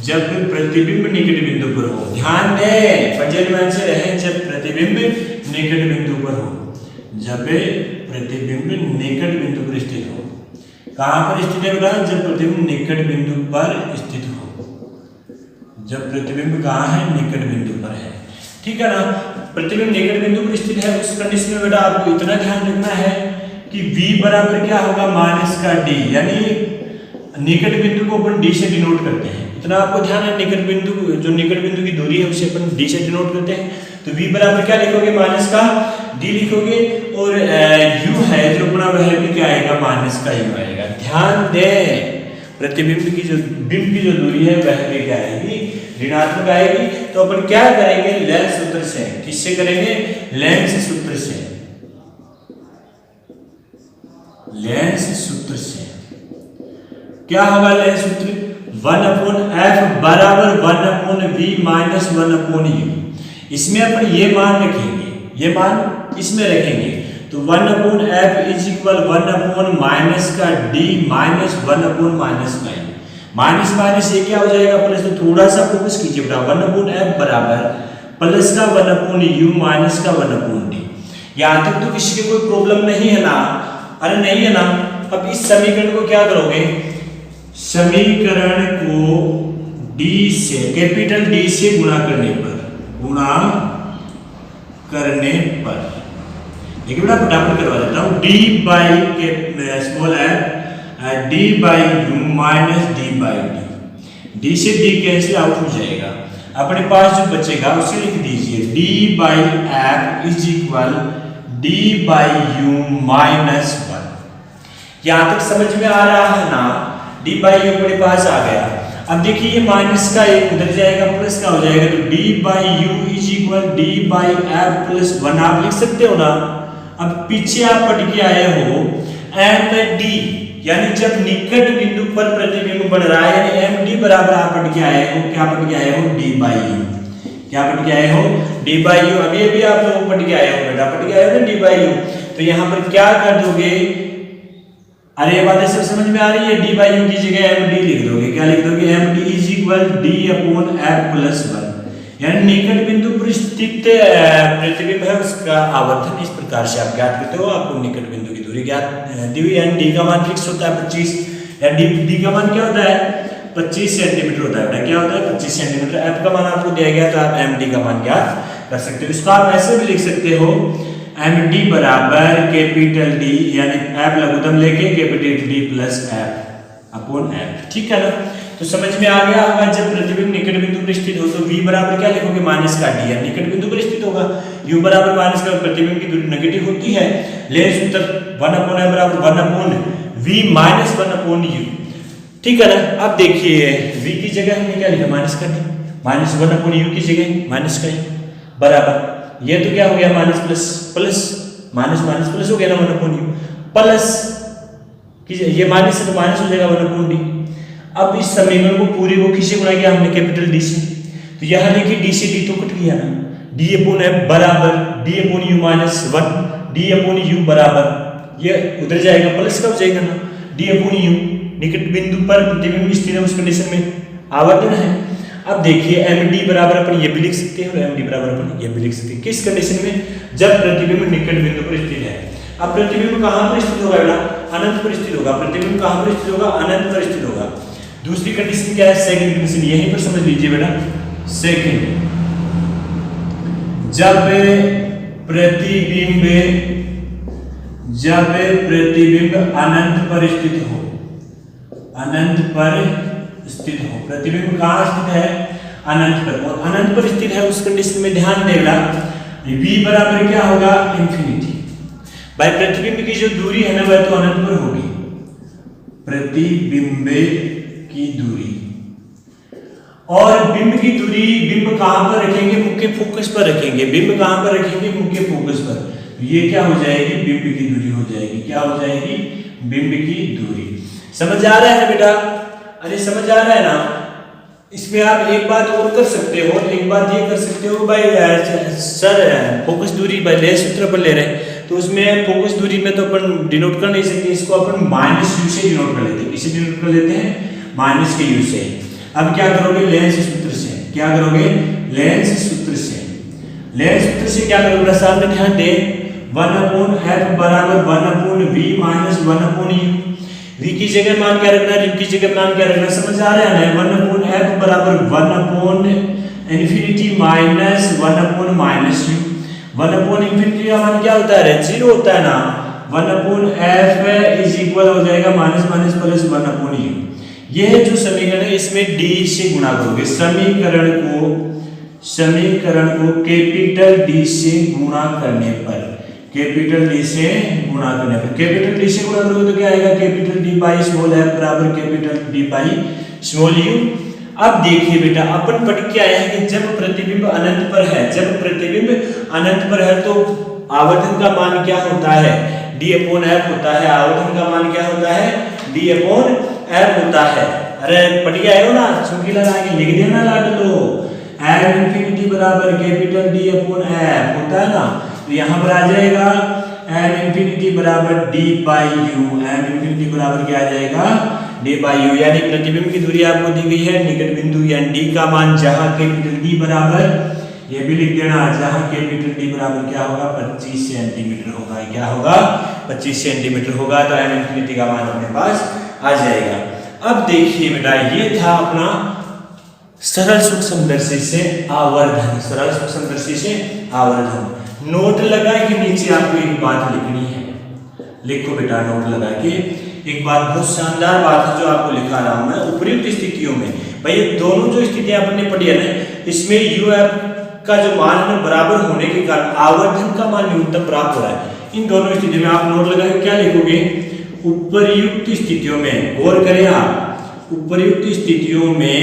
जब प्रतिबिंब निकट बिंदु पर हो। ध्यान दें, फजल में आंसर है जब प्रतिबिंब निकट बिंदु पर हो, जब प्रतिबिंब निकट बिंदु पर स्थित हो। कहां पर स्थित है बेटा, जब प्रतिबिंब निकट बिंदु पर स्थित हो, जब प्रतिबिंब कहां है, निकट बिंदु पर है, ठीक है ना। प्रतिबिंब निकट बिंदु पर स्थित है, उस कंडीशन में बेटा आपको इतना ध्यान रखना है कि v बराबर क्या होगा, माइनस का d, यानी निकट बिंदु को अपन d से डिनोट करते हैं, इतना आपको ध्यान है। निकट बिंदु, जो निकट बिंदु की दूरी है उसे अपन d से डिनोट करते हैं, तो v बराबर क्या लिखोगे, माइनस का d लिखोगे, और u है जो अपना वह भी क्या आएगा, माइनस का u आएगा। ध्यान दें, प्रतिबिंब की जो बिंब की जो दूरी है वह भी क्या आएगी, ऋणात्मक आएगी। तो अपन क्या करेंगे, लेंस सूत्र से, किससे करेंगे, लेंस सूत्र से, लेंस सूत्र से क्या होगा, लेंस सूत्र 1/f बराबर 1/v माइनस 1/u। इसमें अपन ये मान रखेंगे, ये मान इसमें रखेंगे, तो 1/f इज इक्वल 1/ माइनस का d माइनस 1/ माइनस का u। माइनस माइनस ये क्या हो जाएगा, प्लस। तो थोड़ा सा फोकस कीजिए बेटा, 1/f बराबर प्लस का 1/u माइनस का 1/d। यहाँ तक तो किसी की कोई प्रॉब्लम नहीं है ना, अरे नहीं है ना। अब इस समीकरण को क्या करोगे, समीकरण को d से, कैपिटल D से गुणा करने पर, देखिए बेटा फटाफट करवा देता हूँ, d बाई के small f d by u minus d by d, d से d कैंसिल आउट हो जाएगा, अपने पास जो बचेगा उसे लिख दीजिए, d by f is equal d by u minus 1। यहाँ तक समझ में आ रहा है ना, d बाई u अपने पास आ गया। अब देखिए ये माइनस का एक उधर जाएगा, प्लस का हो जाएगा, तो d by u is equal d by f plus 1 आप लिख सकते हो ना। अब पीछे आप पढ़ के आए हो md, यानी जब निकट बिंदु पर प्रतिबिंब बन रहा है, यानी md बराबर आप पढ़ के आए हो, क्या पढ़ के आए हो, d बाई u, क्या पढ़ के आए हो, d बाई u। अभी आप लोग पढ़ के आए हो बेटा, पढ़ के आए हो ना d बाई u। तो यहाँ पर क्या कर दोगे, अरे ये बातें सब समझ में आ रही है, d बाई u की जगह md लिख दोगे, क्या लिख दोगे, md is equal d upon f plus 1, यानी निकट बिंदु पर स्थित प्रतिबिंब है उसका आवर्धन इस प्रकार से आप ज्ञात करते हो। आपको निकट बिंदु की दूरी ज्ञात दी हुई, यानी d का मान फिक्स होता है 25, या d का मान क्या होता है, 25 सेंटीमीटर होता है, क्या होता है 25 सेंटीमीटर। f का मान आपको दिया गया तो आप md का मान ज्ञात कर सकते हो। इसको आप ऐसे भी लिख सकते हो, md बराबर कैपिटल D, यानी f लघुत्तम लेके capital D plus f upon f, ठीक है ना। तो समझ में आ गया होगा, जब प्रतिबिंब निकट बिंदु पर स्थित हो तो v बराबर क्या लिखोगे, माइनस का d, यानी निकट बिंदु पर स्थित होगा। u बराबर माइनस का, प्रतिबिंब की दूरी नेगेटिव होती है, लेंस सूत्र 1/f बराबर 1/v माइनस 1/u, ठीक है ना। अब देखिए v की जगह हमने क्या लिखा, माइनस का d, माइनस 1/u की जगह माइनस का u बराबर, ये तो क्या हो गया, minus plus plus, minus minus plus हो गया ना 1/u, प्लस ये माइनस है तो माइनस हो जाएगा 1/d। अब इस समीकरण को पूरी को किससे गुणा किया हमने, कैपिटल D से, तो यहाँ देखिए d से d तो कट गया ना, d अपॉन f बराबर d upon u minus 1, d upon u बराबर ये उधर जाएगा, प्लस का हो जाएगा ना, d अपॉन u, निकट बिंदु पर प्रतिबिंब स्थित है उस कंडीशन में आवर्धन है। अब देखिए md बराबर अपन ये भी लिख सकते हैं, और md बराबर अपन ये भी लिख सकते हैं, किस कंडीशन में, जब प्रतिबिंब निकट बिंदु पर स्थित है। अब प्रतिबिंब कहाँ पर स्थित होगा बेटा, अनंत पर स्थित होगा, प्रतिबिंब कहाँ पर स्थित होगा, अनंत पर स्थित होगा। दूसरी कंडीशन क्या है, सेकंड कंडीशन, यहीं पर समझ लीजिए बेटा, सेकंड, जब प्रतिबिंब अनंत पर स्थित हो, अनंत पर स्थित हो, प्रतिबिंब कहाँ स्थित है, अनंत पर, और अनंत पर स्थित है उस कंडीशन में ध्यान देगा v बराबर क्या होगा, इंफिनिटी। भाई प्रतिबिंब की जो दूरी है ना वह तो अनंत पर होगी, प्रतिबिंब की दूरी, और बिंब की दूरी, बिंब कहां पर रखेंगे, मुख्य फोकस पर रखेंगे, बिंब कहां पर रखेंगे, मुख्य फोकस पर, तो ये क्या हो जाएगी, बिंब की दूरी हो जाएगी, क्या हो जाएगी, बिंब की दूरी। समझ आ रहा है बेटा, अरे समझ आ रहा है ना। इसमें आप एक बात और कर सकते हो, एक बात ये कर सकते हो भाई, सर फोकस दूरी भाई लेंस सूत्र पर ले रहे हैं, तो उसमें फोकस दूरी में तो अपन डिनोट कर नहीं सकते, इसको अपन माइनस यू से डिनोट कर लेते हैं। किसे डिनोट कर लेते हैं? माइनस के यू से। अब क्या करोगे? लेंस सूत्र से। क्या करोगे? लेंस सूत्र से। लेंस सूत्र से क्या करोगे? सामने ध्यान दे, 1/f बराबर 1/v माइनस 1/u। v की जगह मान क्या रखना है? u की जगह मान क्या रखना? समझ आ रहा है ना? 1/f बराबर 1/infinity माइनस 1/-u। 1/infinity का मान क्या होता है? 0 होता है ना। 1/f इज इक्वल हो जाएगा माइनस माइनस प्लस 1/u। यह जो समीकरण है इसमें d से गुणा करोगे। समीकरण को कैपिटल D से गुणा करने पर, कैपिटल D से गुणा करने पर, कैपिटल D से गुणा करोगे तो क्या आएगा? Capital D by small f बराबर capital D by small u। अब देखिए बेटा, अपन पढ़ के आए हैं कि जब प्रतिबिंब अनंत पर है, जब प्रतिबिंब अनंत पर है तो आवर्धन का मान क्या होता है? d/f होता है। आवर्धन का मान क्या होता है? d/f होता है। अरे पढ़ के आए हो ना? चुटकी लगा के लिख देना लाडलो। m इंफिनिटी बराबर कैपिटल D/f होता है ना, तो यहाँ पर आ जाएगा m इंफिनिटी बराबर d/u। m इंफिनिटी बराबर क्या आ जाएगा? d/u। यानी प्रतिबिंब की दूरी आपको दी गई है, निकट बिंदु यानी d का मान जहाँ कैपिटल D बराबर, ये भी लिख देना, जहाँ कैपिटल D बराबर क्या होगा? 25 सेंटीमीटर होगा। क्या होगा? 25 सेंटीमीटर होगा। तो m इंफिनिटी का मान अपने पास आ जाएगा। अब देखिए बेटा, ये था अपना सरल सूक्ष्मदर्शी से आवर्धन। सरल सूक्ष्मदर्शी से आवर्धन। नोट लगा के नीचे आपको एक बात लिखनी है। लिखो बेटा, नोट लगा के एक बात, बहुत शानदार बात है जो आपको लिखा रहा हूं मैं। उपयुक्त स्थितियों में भाई, ये दोनों जो स्थितियां अपन ने पढ़ी है ना, इसमें uf का जो मान है बराबर होने के कारण आवर्धन का मान न्यूनतम प्राप्त हो रहा है। इन दोनों स्थितियों में आप नोट लगा के क्या लिखोगे? उपर्युक्त स्थितियों में, गौर करें आप, उपर्युक्त स्थितियों में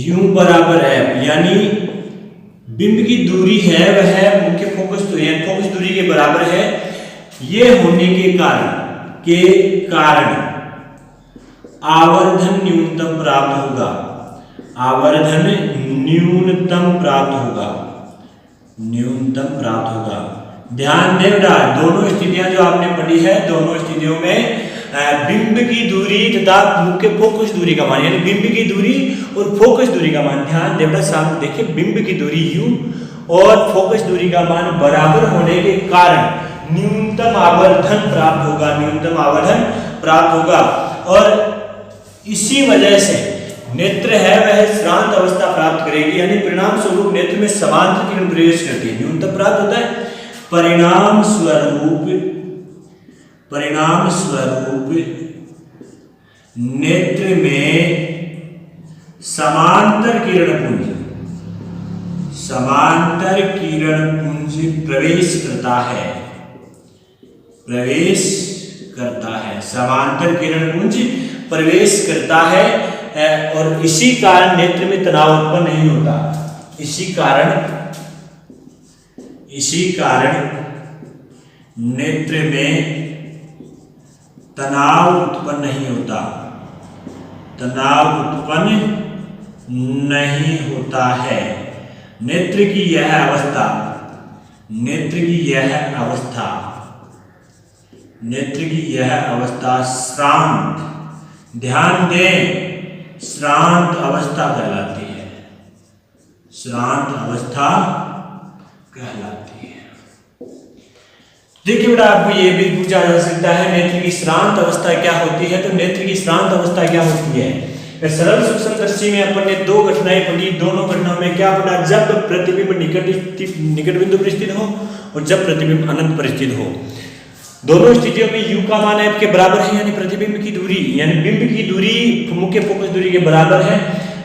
u बराबर है, यानी बिंब की दूरी है वह मुख्य फोकस दूरी के बराबर है। ये होने के कारण आवर्धन न्यूनतम प्राप्त होगा। आवर्धन न्यूनतम प्राप्त होगा। ध्यान दें बेटा, दोनों स्थितियां जो आपने पढ़ी है, दोनों स्थितियों में बिंब की दूरी तथा मुख्य फोकस दूरी का मान, यानी बिंब की दूरी और फोकस दूरी का मान, ध्यान दें बेटा, सामने देखिए, बिंब की दूरी u और फोकस दूरी का मान बराबर होने के कारण न्यूनतम आवर्धन प्राप्त होगा। और इसी वजह से नेत्र है वह श्रांत अवस्था प्राप्त करेगी, यानी परिणाम स्वरूप नेत्र में समांतर किरण प्रवेश करती है। न्यूनतम प्राप्त होता है, परिणाम स्वरूप नेत्र में समांतर किरण पुंज प्रवेश करता है। समांतर किरण पुंज प्रवेश करता है, और इसी कारण नेत्र में तनाव उत्पन्न नहीं होता। इसी कारण नेत्र में तनाव उत्पन्न नहीं होता है। नेत्र की यह अवस्था श्रांत, ध्यान दें, श्रांत अवस्था कहलाती है। देखिए बेटा, आपको ये भी पूछा जा सकता है नेत्र की श्रांत अवस्था क्या होती है। तो नेत्र की श्रांत अवस्था क्या होती है? सरल सूक्ष्मदर्शी में अपन ने दो घटनाएं पढ़ी। दोनों घटनाओं में क्या पढ़ा? जब प्रतिबिंब निकट बिंदु पर स्थित हो और जब प्रतिबिंब अनंत पर स्थित हो। दोनों स्थितियों में u का मान f के बराबर है, यानी प्रतिबिंब की दूरी, यानी बिंब की दूरी मुख्य फोकस दूरी के बराबर है,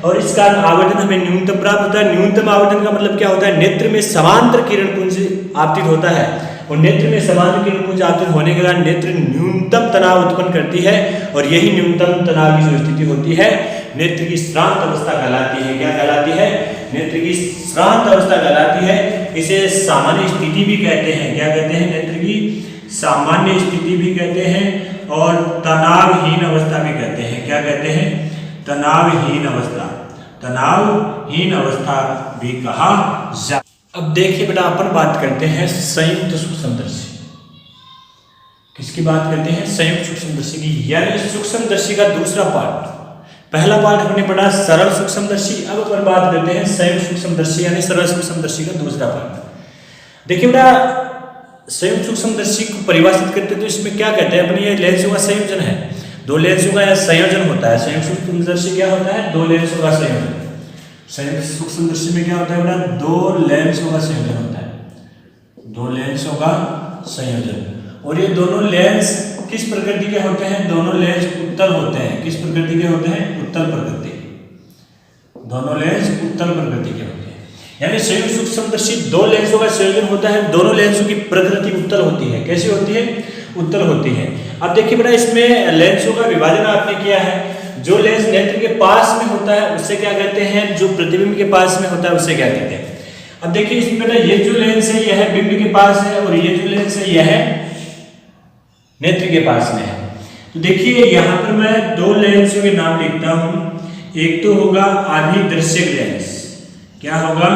और इस कारण आवर्धन हमें न्यूनतम प्राप्त होता है। न्यूनतम आवर्धन का मतलब क्या होता है? नेत्र में समांतर किरण पुंज आपतित होता है, और नेत्र में समांतर किरण पुंज आपतित होने के कारण नेत्र न्यूनतम तनाव उत्पन्न करती है, और यही न्यूनतम तनाव की जो स्थिति होती है नेत्र की श्रांत अवस्था कहलाती है। क्या कहलाती है? नेत्र की श्रांत अवस्था कहलाती है। इसे सामान्य स्थिति भी कहते हैं। क्या कहते हैं? नेत्र की सामान्य स्थिति भी कहते हैं, और तनावहीन अवस्था भी कहते हैं। क्या कहते हैं? तनावहीन अवस्था भी कहा जा। अब देखिए बेटा, अपन बात करते हैं संयुक्त सूक्ष्मदर्शी। किसकी बात करते हैं? संयुक्त सूक्ष्मदर्शी की, यानी सूक्ष्मदर्शी का दूसरा पार्ट। पहला पार्ट हमने पढ़ा सरल सूक्ष्मदर्शी, अब अपन बात करते हैं संयुक्त सूक्ष्मदर्शी यानी सरल सूक्ष्मदर्शी का दूसरा पार्ट। देखिए बेटा, संयुक्त सूक्ष्मदर्शी को परिभाषित करते तो इसमें क्या कहते हैं अपने, ये लेंसों का संयोजन है, दो लेंसों का संयोजन होता है। संयुक्त सूक्ष्मदर्शी क्या होता है? दो लेंसों का संयोजन। संयुक्त सूक्ष्मदर्शी में क्या होता है बेटा? दो लेंसों का संयोजन होता है, दो लेंसों का संयोजन। और ये दोनों लेंस किस प्रकृति के होते हैं? दोनों लेंस उत्तल होते हैं। किस प्रकृति के होते हैं? उत्तल प्रकृति। दोनों लेंस उत्तल प्रकृति के होते हैं, यानी संयुक्त सूक्ष्मदर्शी दो लेंसों का संयोजन होता है। दोनों लेंसों की प्रकृति उत्तल होती है। कैसी होती है? उत्तल होती है। अब देखिए बेटा, इसमें लेंसों का विभाजन आपने किया है। जो लेंस नेत्र के पास में होता है उससे क्या कहते हैं? जो प्रतिबिंब के पास में होता है उससे क्या कहते हैं? अब देखिए इसमें बेटा, ये जो लेंस है यह बिंब के पास है, और ये जो लेंस है यह नेत्र के पास में है। तो देखिए यहां पर मैं दो लेंसों के नाम लिखता हूं। एक तो होगा अभिदर्शक लेंस। क्या होगा?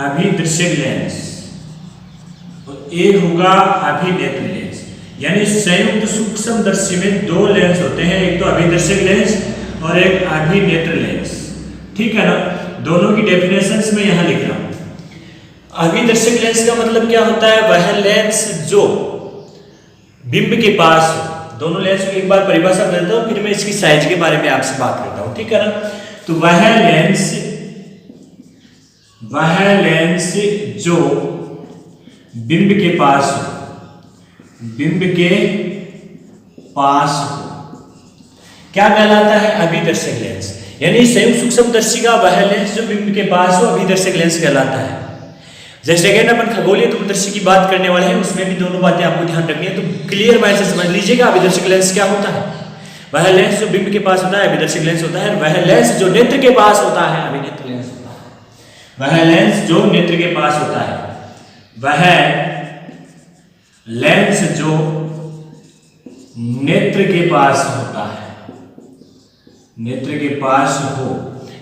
अभिदर्शक लेंस। और एक होगा अभिनेत्र लेंस। यानी संयुक्त सूक्ष्मदर्शी में दो लेंस होते हैं, एक तो अभिदर्शक लेंस और एक अभिनेत्र लेंस। ठीक है ना? दोनों की डेफिनेशंस में यहां लिख रहा हूं। अभिदर्शक लेंस का मतलब क्या होता है? वह लेंस जो बिंब के पास हो। दोनों लेंस की एक बार परिभाषा कर देता हूं, फिर मैं इसकी साइज के बारे में आपसे बात करता हूं। ठीक है ना? तो वह लेंस जो बिंब के पास हो, बिंब के पास हो, क्या कहलाता है? अभिदर्शक लेंस। यानी संयुक्त सूक्ष्मदर्शी का वह लेंस जो बिंब के पास हो अभिदर्शक लेंस कहलाता है। जैसे अगर अपन खगोलीय दूरदर्शी की बात करने वाले हैं, उसमें भी दोनों बातें आपको ध्यान रखनी है, तो क्लियर माइंड से समझ लीजिएगा अभिदर्शक लेंस क्या होता है। वह लेंस जो बिंब के पास होता है अभिदर्शक लेंस होता है, वह लेंस जो नेत्र के पास होता है अभिनेत्र लेंस होता है। वह लेंस जो नेत्र के पास होता है, वह लेंस जो नेत्र के पास होता है, नेत्र के पास हो,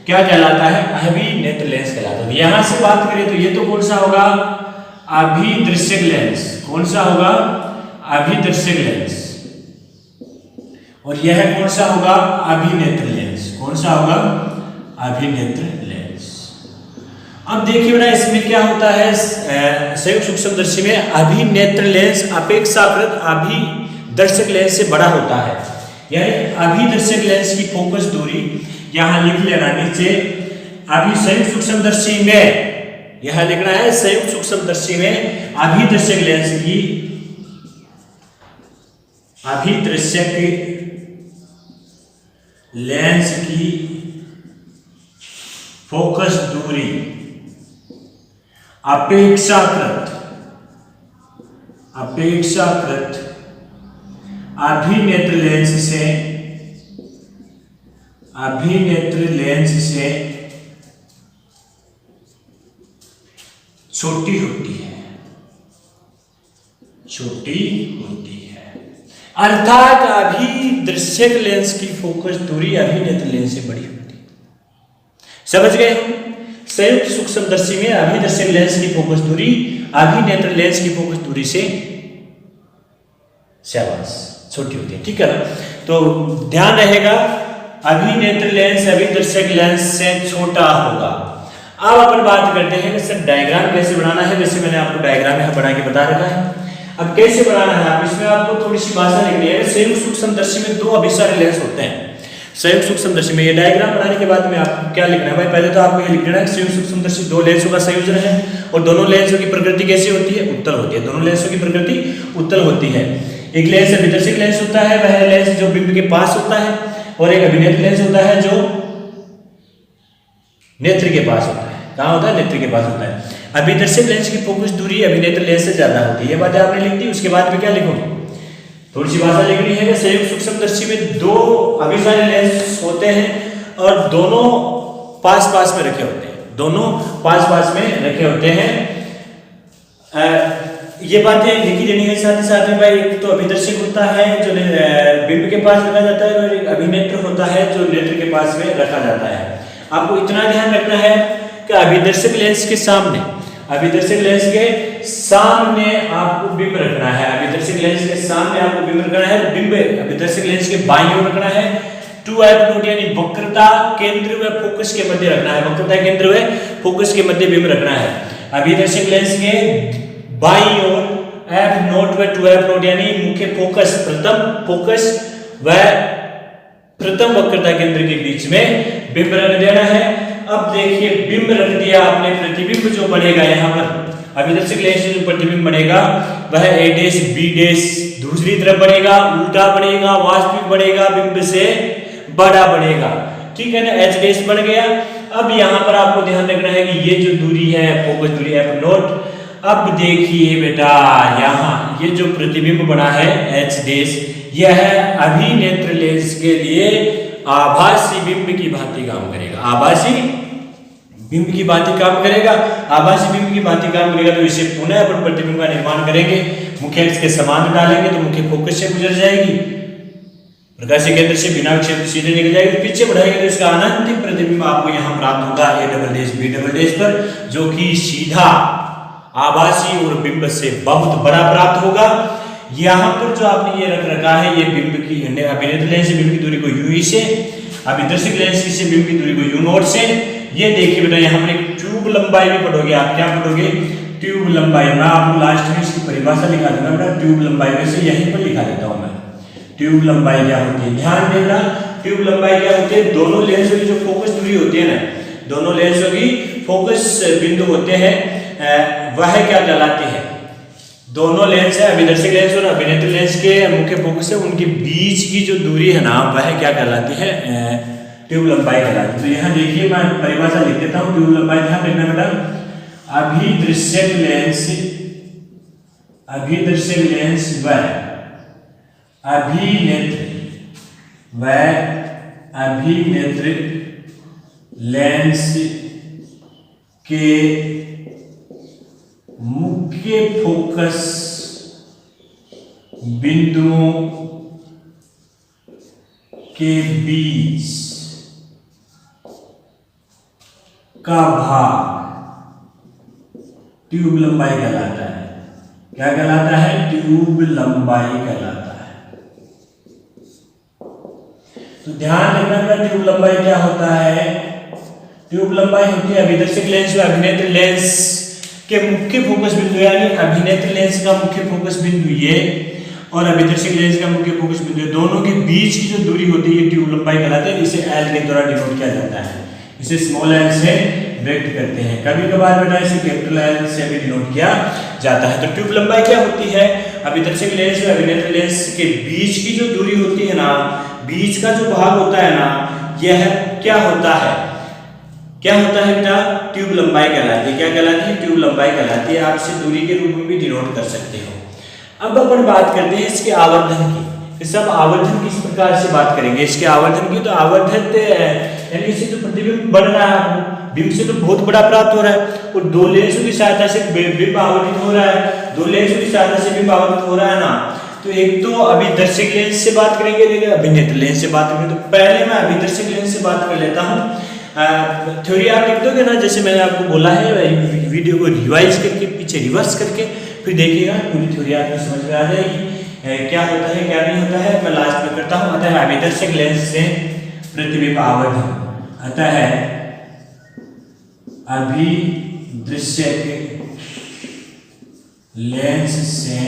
क्या कहलाता है? अभिनेत्र लेंस कहलाता है। यहां से बात करें तो ये तो कौन सा होगा? अभिदर्शक लेंस। कौन सा होगा? अभिदर्शक लेंस। और यह कौन सा होगा? अभिनेत्र लेंस। कौन सा होगा? अभिनेत्र लेंस। अब देखिए बेटा, इसमें क्या होता है? संयुक्त सूक्ष्मदर्शी में अभिनेत्र लेंस अपेक्षाकृत अभिदर्शक लेंस से बड़ा होता है। यानी अभिदर्शक लेंस की फोकस दूरी यहां लिख लेना नीचे। अभी संयुक्त सूक्ष्मदर्शी में यहां लिखना है, संयुक्त सूक्ष्मदर्शी में अभिदर्शक लेंस की फोकस दूरी अपेक्षाकृत अभिनेत्र लेंस से छोटी होती है। अर्थात अभिदर्शक लेंस की फोकस दूरी अभिनेत्र लेंस से बड़ी होती है। समझ गए हम? संयुक्त सूक्ष्मदर्शी में अभिदर्शक लेंस की फोकस दूरी अभिनेत्र लेंस की फोकस दूरी से शाबाश छोटी होती है। ठीक है ना? तो ध्यान रहेगा, अभिनेत्र लेंस अभिदर्शक लेंस से छोटा होगा। अब अपन बात करते हैं कि सर डायग्राम कैसे बनाना है। वैसे मैंने आपको डायग्राम यहां बना के बता रखा है। अब कैसे बनाना है, आप इसमें आपको थोड़ी सी भाषा लिखनी है। संयुक्त सूक्ष्मदर्शी में दो अभिसारी लेंस होते हैं। संयुक्त सूक्ष्मदर्शी में ये डायग्राम बनाने के बाद में आपको क्या लिखना है भाई? पहले तो आपको ये लिख देना है संयुक्त सूक्ष्मदर्शी दो लेंसों का संयोजन है, और दोनों लेंसों की प्रकृति कैसी होती है? उत्तल होती है। दोनों लेंसों की प्रकृति उत्तल होती है। एक लेंस अभिदर्शक लेंस होता है, वह लेंस जो बिंब के पास होता है, और एक अभिनेत्र लेंस होता है जो नेत्र के पास होता है। कहां होता है? नेत्र के पास होता है। अभिदर्शक लेंस की फोकस दूरी अभिनेत्र लेंस से ज्यादा होती है। ये बातें आपने लिख दी। उसके बाद में क्या लिखोगे? थोड़ी सी भाषा लिखनी है कि संयुक्त सूक्ष्मदर्शी में दो अभिसारी लेंस होते हैं और दोनों पास पास में रखे होते हैं। दोनों पास पास में रखे होते हैं। ये बातें लिखी देनी है। साथ ही साथ में भाई, एक तो अभिदर्शक होता है जो बिंब के पास रखा जाता है, और एक अभिनेत्र होता है जो नेत्र के पास में रखा जाता है। आपको इतना ध्यान रखना है कि अभिदर्शक लेंस के सामने अभिदर्शक लेंस के सामने आपको बिंब रखना है, अभिदर्शक लेंस के सामने आपको बिंब रखना है, बिंब अभिदर्शक लेंस के बाईं ओर रखना है। 2f नोट यानी वक्रता केंद्र व फोकस के मध्य रखना है, वक्रता केंद्र व फोकस के मध्य बिंब रखना है। अभिदर्शक लेंस के बाईं ओर f नोट व 2f नोट यानी मुख्य फोकस, प्रथम फोकस व प्रथम वक्रता केंद्र के बीच में बिंब रख देना है। अब देखिए बिंब रख दिया आपने, प्रतिबिंब जो बनेगा यहाँ पर अभिदर्शक लेंस से जो प्रतिबिंब बनेगा वह a डैश b डैश दूसरी तरफ बनेगा, उल्टा बनेगा, वास्तविक बनेगा, बिंब से बड़ा बनेगा, ठीक है ना, h डैश बन गया। अब यहाँ पर आपको ध्यान रखना है कि ये जो दूरी है फोकस दूरी f नोट, अब देखिए बेटा यहाँ ये जो प्रतिबिंब बना है h डैश, यह अभिनेत्र लेंस के लिए आभासी बिंब की भांति काम करेगा, आभासी बिंब की भांति काम करेगा, आभासी बिंब की भांति काम करेगा। तो इसे पुनः अपन प्रतिबिंब का निर्माण करेंगे, मुख्य अक्ष के समान डालेंगे तो मुख्य फोकस से गुजर जाएगी, प्रकाश केंद्र से बिना विक्षेपित सीधे निकल जाएगी, पीछे बढ़ाएंगे तो इसका अनंत प्रतिबिंब आपको यहाँ प्राप्त होगा a double dash b double dash पर, जो कि सीधा आभासी और बिंब से बहुत बड़ा प्राप्त होगा। यहाँ पर जो आपने ये रख रखा है ये बिंब की अभिनेत्र लेंस से बिंब की दूरी को u से, अभिदर्शक लेंस से बिंब की दूरी को u नोट से। ये देखिए बेटा यहाँ पर एक ट्यूब लंबाई भी पढ़ोगे आप, क्या पढ़ोगे, ट्यूब लंबाई। मैं आपको लास्ट में इसकी परिभाषा लिखा दूंगा बेटा, ट्यूब लंबाई वैसे यहीं पर लिखा देता हूँ मैं। ट्यूब लंबाई क्या होती है, ध्यान देना, ट्यूब लंबाई क्या होती है, दोनों लेंसों की जो फोकस दूरी होती है ना, दोनों लेंसों की फोकस बिंदु होते हैं वह क्या कहलाती है, दोनों लेंस है अभिदर्शक लेंस और अभिनेत्र लेंस के मुख्य फोकस है, उनके बीच की जो दूरी है ना वह क्या कहलाती है, ट्यूब लंबाई कहलाती है। तो यहाँ देखिए मैं परिभाषा लिख देता हूँ, ट्यूब लंबाई ध्यान रखना बेटा, अभिदर्शक लेंस, अभिदर्शक लेंस व अभिनेत्र लेंस के मुख्य फोकस बिंदुओं के बीच का भाग ट्यूब लंबाई कहलाता है। क्या कहलाता है, ट्यूब लंबाई कहलाता है। तो ध्यान रखना ट्यूब लंबाई क्या होता है, ट्यूब लंबाई होती है अभिदर्शक लेंस व अभिनेत्र लेंस के मुख्य फोकस बिंदु, यानी अभिनेत्र लेंस का मुख्य फोकस बिंदु ये और अभिदर्शक लेंस का मुख्य फोकस बिंदु, दोनों के बीच की जो दूरी होती है ये ट्यूब लंबाई कहलाती है। इसे एल के द्वारा डिनोट किया जाता है, इसे स्मॉल एल से व्यक्त करते हैं, कभी कभार बेटा इसे कैपिटल एल से भी डिनोट किया जाता है। तो ट्यूब लंबाई क्या होती है, अभिदर्शक लेंस और अभिनेत्र लेंस के बीच की जो दूरी होती है ना, बीच का जो भाग होता है ना, यह क्या होता है, क्या होता है बेटा, ट्यूब लंबाई कहलाती है। क्या कहलाती है, ट्यूब लंबाई कहलाती है। आप इसे दूरी के रूप में भी डिनोट कर सकते हो। अब अपन बात करते हैं इसके आवर्धन की। सब आवर्धन किस प्रकार से बात करेंगे इसके आवर्धन की, तो आवर्धन यानी इसे तो प्रतिबिंब बढ़ रहा है, बिंब से तो बहुत बड़ा प्राप्त हो रहा है और दो लेंसों की सहायता से बिंब आवर्धित हो रहा है, दो लेंसों की सहायता से बिंब आवर्धित हो रहा है ना। तो एक तो अभिदर्शक लेंस से बात करेंगे, लेकिन अभिनेत्र लेंस से बात करेंगे। तो पहले मैं अभिदर्शक लेंस से बात कर लेता हूँ। थ्योरी आप लिख दोगे ना, जैसे मैंने आपको बोला है, वीडियो को रिवाइज करके पीछे रिवर्स करके फिर देखिएगा, पूरी थ्योरी आपको समझ में आ जाएगी क्या होता है क्या नहीं होता है। मैं लास्ट में करता हूँ। अतः अभिदर्शक लेंस से प्रतिबिंब आवर्धन, अतः अभिदर्शक लेंस से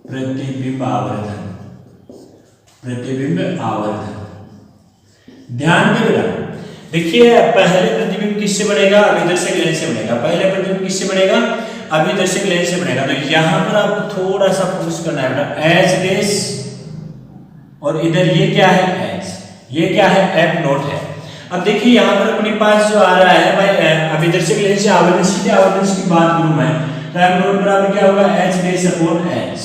प्रतिबिंब आवर्धन, प्रतिबिंब आवर्धन। ध्यान देगा, देखिए पहले प्रतिबिंब किससे बनेगा, अभिदर्शक लेंस से बनेगा। पहले प्रतिबिंब किससे बनेगा, अभिदर्शक लेंस से बनेगा। तो यहाँ पर आपको थोड़ा सा फोकस करना है बेटा, एच डैश और इधर ये क्या है एच, ये क्या है एफ नोट है। अब देखिए यहाँ पर अपने पास जो आ रहा है भाई अभिदर्शक लेंस से आवर्धन, सीधे आवर्धन की बात करूं मैं, तो एफ नोट बराबर क्या होगा, H dash upon H,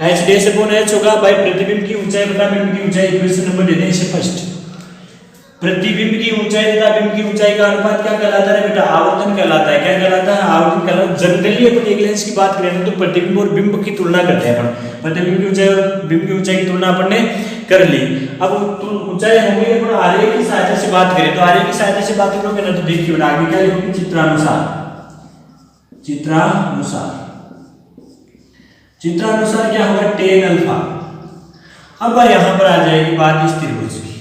H dash upon H होगा। भाई प्रतिबिंब की ऊंचाई बता बिंब की ऊंचाई, क्वेश्चन नंबर देते हैं इसे फर्स्ट। प्रतिबिंब की ऊंचाई तथा बिंब की ऊंचाई का अनुपात क्या कहलाता है बेटा, आवर्धन कहलाता है। क्या कहलाता है, आवर्धन कहलाता है। जनरली अपन एक लेंस की बात करें तो प्रतिबिंब और बिंब की तुलना करते हैं अपन, प्रतिबिंब की ऊंचाई और बिंब की ऊंचाई की तुलना अपन ने कर ली। अब ऊंचाई होगी अपन आरेख की सहायता से बात करें, तो आरेख की सहायता से बात करोगे ना, तो देखिए बेटा आगे क्या लिखोगे, चित्रानुसार। चित्रानुसार क्या होगा, tan अल्फा। अब यहाँ पर आ जाएगी बात इस त्रिभुज की,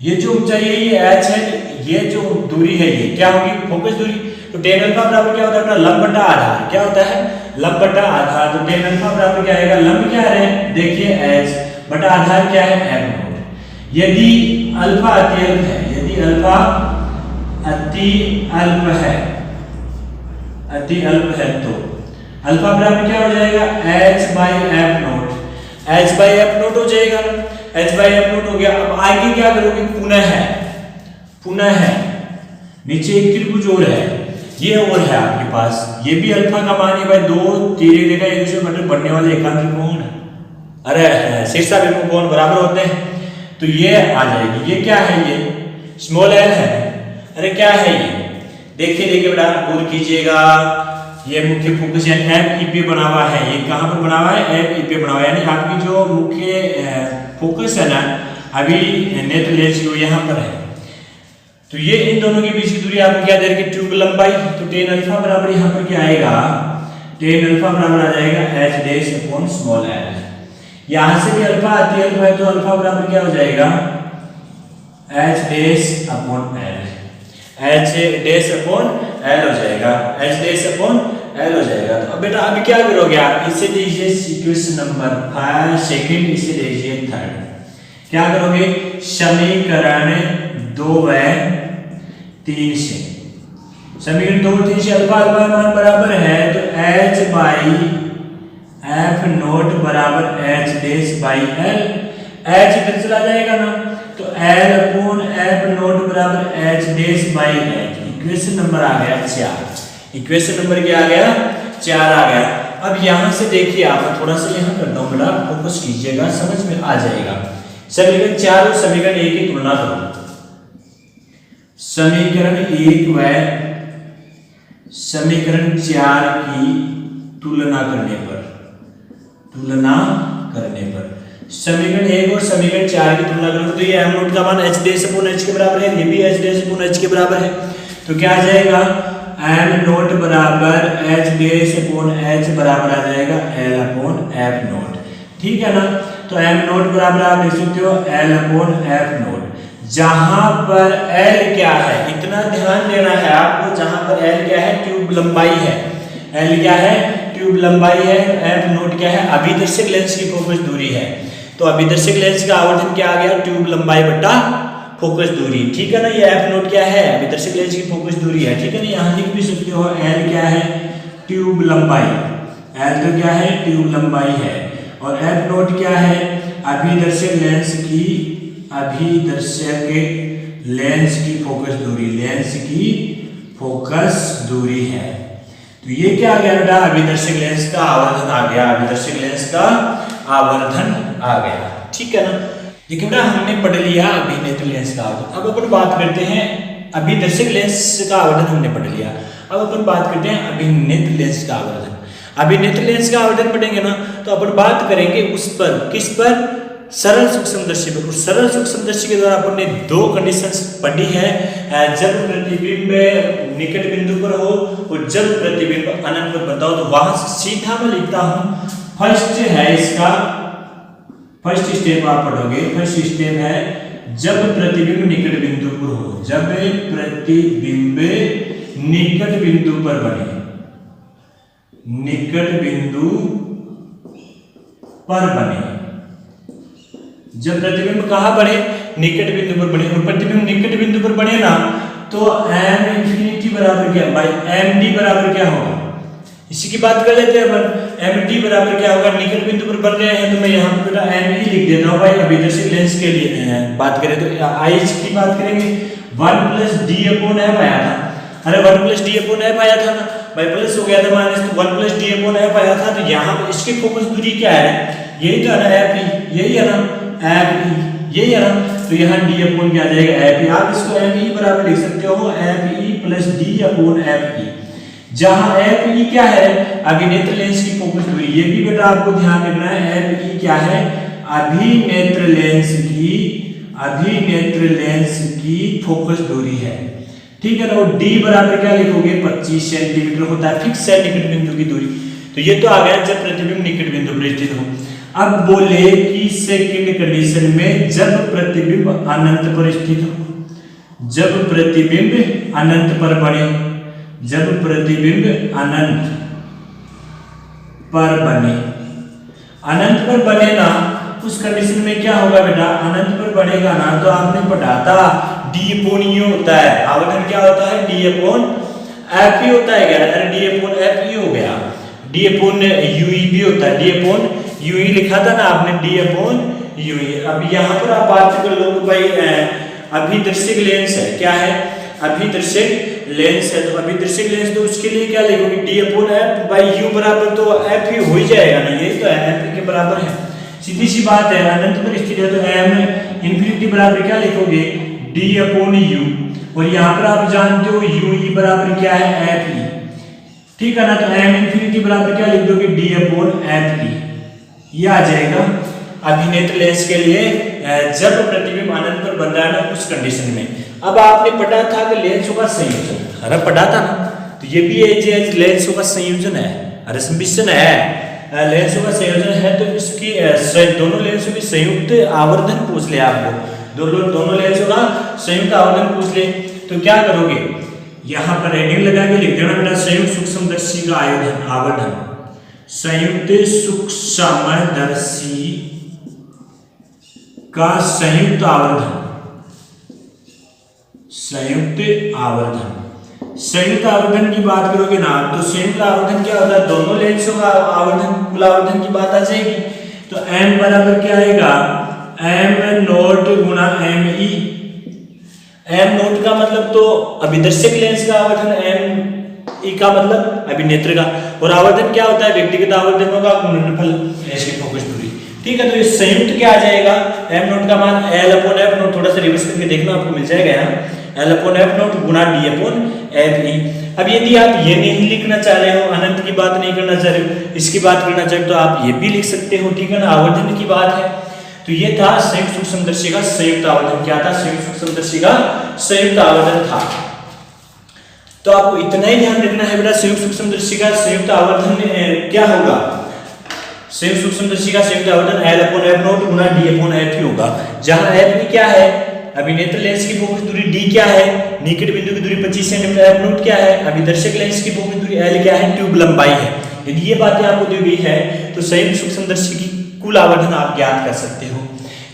ये जो ऊंचाई है ये h है, ये जो दूरी है ये क्या होगी, फोकस दूरी। तो tan अल्फा बराबर क्या होता है अपना लंब बटा आधार, क्या होता है लंब बटा आधार। तो tan अल्फा बराबर क्या आएगा, लंब क्या है देखिए h बटा आधार क्या है f नॉट। यदि अल्फा अति अल्प है, यदि अल्फा अति अल्प है तो अल्फा बराबर क्या हो जाएगा, h by F not. h by F not हो जाएगा, h बाई एफ नॉट हो गया। अब आगे क्या करोगे, पुनः है नीचे एक त्रिभुज और है, ये और है आपके पास, ये भी अल्फा का मान है भाई, दो तिर्यक रेखा एक दूसरे पर बढ़ने वाले एकांत त्रिकोण, अरे शीर्षाभिमुख कोण बराबर होते हैं, तो ये आ जाएगी। ये क्या है, ये स्मॉल एल है, अरे क्या है ये, देखिए बेटा गौर कीजिएगा, ये मुख्य फोकस यानी एफ ई पे बना हुआ है, ये कहाँ पर बना हुआ है, एफ ई पे बना हुआ है, यानी आपकी जो मुख्य फोकस है ना अभी नेत्र लेंस जो यहाँ पर है, तो ये इन दोनों के बीच की दूरी आपको क्या दे रही है, ट्यूब लंबाई। तो tan अल्फा बराबर यहाँ पर क्या आएगा, tan अल्फा बराबर आ जाएगा h dash upon small l। यहाँ से भी अल्फा अति अल्फा है तो अल्फा बराबर क्या हो जाएगा, h dash upon l, h dash upon l हो जाएगा, h डैश अपॉन l हो जाएगा। तो अब बेटा अभी क्या करोगे आप, इसे दीजिए इक्वेशन नंबर 5 सेकंड, इसे दीजिए थर्ड। क्या करोगे, समीकरण 2 व 3 से, समीकरण 2 और 3 से अल्फा मान बराबर है तो h बाई एफ नोट बराबर h dash by l, h इधर चला जाएगा ना, तो l अपॉन एफ नोट बराबर h dash by l। Equation number आ गया 4, इक्वेशन नंबर क्या आ गया, 4 आ गया। अब यहाँ से देखिए आप, थोड़ा सा यहाँ करता हूँ बेटा, फोकस कीजिएगा, समझ में आ जाएगा। समीकरण 4 और समीकरण 1 की तुलना करो। समीकरण 1 व समीकरण 4 की तुलना करने पर समीकरण 1 और समीकरण 4 की तुलना करो तो ये m नोट का मान h डैश अपॉन h के बराबर है, ये भी h डैश अपॉन h के बराबर है, तो क्या आ जाएगा, m नोट बराबर h डैश अपॉन h बराबर आ जाएगा l अपॉन f नोट, ठीक है ना। तो m नोट बराबर आप लिख सकते हो l अपॉन f नोट, जहां पर l क्या है, इतना ध्यान देना है आपको, जहां पर l क्या है, ट्यूब लंबाई है, l क्या है, ट्यूब लंबाई है, f नोट क्या है, अभिदर्शक लेंस की फोकस दूरी है। तो अभिदर्शक लेंस का आवर्धन क्या आ गया, ट्यूब लंबाई बटा फोकस दूरी, ठीक है ना। ये f नोट क्या है, अभिदर्शक लेंस की फोकस दूरी है, ठीक है ना। यहाँ लिख भी सकते हो l क्या है, ट्यूब लंबाई, l तो क्या है, ट्यूब लंबाई है, और f नोट क्या है, अभिदर्शक लेंस की फोकस दूरी, है। तो ये क्या आ गया बेटा, अभिदर्शक लेंस का आवर्धन आ गया, ठीक है ना। देखिए बेटा हमने पढ़ लिया अभिनेत्र लेंस का आवर्धन। अब अपन बात करते हैं, अभिदर्शक लेंस का आवर्धन हमने पढ़ लिया, अब अपन बात करते हैं अभिनेत्र लेंस का आवर्धन। अभिनेत्र लेंस का आवर्धन पढ़ेंगे ना तो अपन बात करेंगे उस पर, किस पर, सरल सूक्ष्मदर्शी पर। सरल सूक्ष्मदर्शी के द्वारा अपन ने 2 कंडीशंस पढ़ी है, जब प्रतिबिंब निकट बिंदु पर हो और जब प्रतिबिंब अनंत पर बताओ। तो वहां से सीधा मैं लिखता हूं, फर्स्ट है इसका, फर्स्ट स्टेप आप पढ़ोगे, फर्स्ट स्टेप है जब प्रतिबिंब निकट बिंदु पर हो, जब प्रतिबिंब निकट बिंदु पर बने, निकट बिंदु पर बने, जब प्रतिबिंब कहां बने, निकट बिंदु पर बने, और प्रतिबिंब निकट बिंदु पर बने ना तो m इंफिनिटी बराबर क्या, बाई md बराबर क्या होगा, इसी की बात कर लेते हैं अपन। md बराबर क्या होगा, निकट बिंदु पर बन रहे हैं तो मैं यहाँ पे बेटा me लिख देता हूँ भाई, अभिदर्शक लेंस के लिए बात करें तो h की बात करेंगे, 1 + d अपॉन f आया था, अरे 1 + d अपॉन f आया था ना भाई, प्लस हो गया था माइनस, तो 1 + d अपॉन f आया था। तो यहाँ पर इसकी फोकस दूरी क्या है, यही तो है ना, f यही है ना, f यही है ना, तो यहाँ d अपॉन क्या आ जाएगा, f। आप इसको me बराबर लिख सकते हो, fe + d अपॉन fe, जहां fe क्या है, अभिनेत्र लेंस की फोकस दूरी, ये भी बेटा आपको ध्यान रखना है, fe क्या है, अभिनेत्र लेंस की फोकस दूरी है, ठीक है ना। और डी बराबर क्या लिखोगे 25 सेंटीमीटर होता है फिक्स है निकट बिंदु की दूरी। तो ये तो आ गया जब प्रतिबिंब निकट बिंदु पर स्थित हो। अब बोले कि सेकंड कंडीशन में जब प्रतिबिंब अनंत पर स्थित हो, जब प्रतिबिंब अनंत पर बने, जब प्रतिबिंब अनंत पर बने, अनंत पर बने ना, उस कंडीशन में क्या होगा बेटा, अनंत पर बनेगा ना, तो आपने पढ़ा था डी अपॉन यू होता है, आवर्धन क्या होता है डी अपॉन एफ ई होता है क्या, अरे डी अपॉन एफ ई हो गया, डी अपॉन यू ई भी होता है, डी अपॉन यू ई लिखा था ना आपने, डी अपॉन यू ई। अब यहाँ पर आप बात कर लो भाई अभिदर्शक लेंस है, क्या है अभिदर्शक लेंस है, तो अभिदर्शक लेंस तो उसके लिए क्या लिखोगे D upon F by you बराबर तो एफ ही हो ही जाएगा ना, यही तो है एफ के बराबर है, सीधी सी बात है। अनंत पर स्थित है तो एम इन्फिनिटी बराबर क्या लिखोगे डी अपॉन यू, और यहाँ पर आप जानते हो यू ई बराबर क्या है एफ ई, ठीक है ना। तो एम इन्फिनिटी बराबर क्या लिख दोगे डी अपॉन एफ ई, ये आ जाएगा अभिनेत्र लेंस के लिए जब प्रतिबिंब अनंत पर बन रहा है ना उस कंडीशन में। अब आपने पढ़ा था कि लेंसों का संयोजन, अरे पढ़ा था ना, तो ये भी एज लेंसों का संयोजन है, अरे सम्मिश्रण है, लेंसों का संयोजन है, तो इसकी दोनों लेंसों की संयुक्त आवर्धन पूछ ले आपको, दोनों लेंसों का संयुक्त आवर्धन पूछ ले, तो क्या करोगे यहाँ पर हेडिंग लगा के लिख देना बेटा संयुक्त सूक्ष्मदर्शी का आवर्धन, संयुक्त सूक्ष्मदर्शी का संयुक्त आवर्धन, संयुक्त आवर्धन, संयुक्त आवर्धन की बात करोगे ना, तो संयुक्त आवर्धन क्या होता है दोनों लेंसों का आवर्धन, कुल आवर्धन की बात आ जाएगी। तो m बराबर क्या आएगा m not Guna m E, m not का मतलब तो अभिदर्शक लेंस का आवर्धन, m ई का मतलब अभिनेत्र का, और आवर्धन क्या होता है व्यक्तिगत आवर्धनों का गुणनफल लेंस की फोकस दूरी, ठीक है। तो इस संयुक्त क्या आ जाएगा m नॉट का मान l अपॉन f नॉट, थोड़ा सा रिवर्स करके देखना आपको मिल जाएगा यहाँ l upon f not Guna d upon f ई। अब यदि आप ये नहीं लिखना चाह रहे हो, अनंत की बात नहीं करना चाह रहे हो, इसकी बात करना चाह रहे हो, तो आप ये भी लिख सकते हो, ठीक है ना, आवर्धन की बात है। तो ये था संयुक्त सूक्ष्मदर्शी का संयुक्त आवर्धन, क्या था संयुक्त सूक्ष्मदर्शी का संयुक्त आवर्धन था। तो आपको इतना ही ध्यान रखना है बेटा संयुक्त सूक्ष्मदर्शी का संयुक्त आवर्धन क्या होगा, संयुक्त सूक्ष्मदर्शी का संयुक्त आवर्धन l upon f not Guna d upon f ही होगा, जहां f क्या है अभिनेत्र लेंस की फोकस दूरी, d क्या है निकट बिंदु की दूरी 25 सेंटीमीटर, f नॉट क्या है अभिदर्शक लेंस की फोकस दूरी, l क्या है ट्यूब लंबाई है। यदि ये बातें आपको दी गई है तो संयुक्त सूक्ष्मदर्शी की कुल आवर्धन आप ज्ञात कर सकते हो।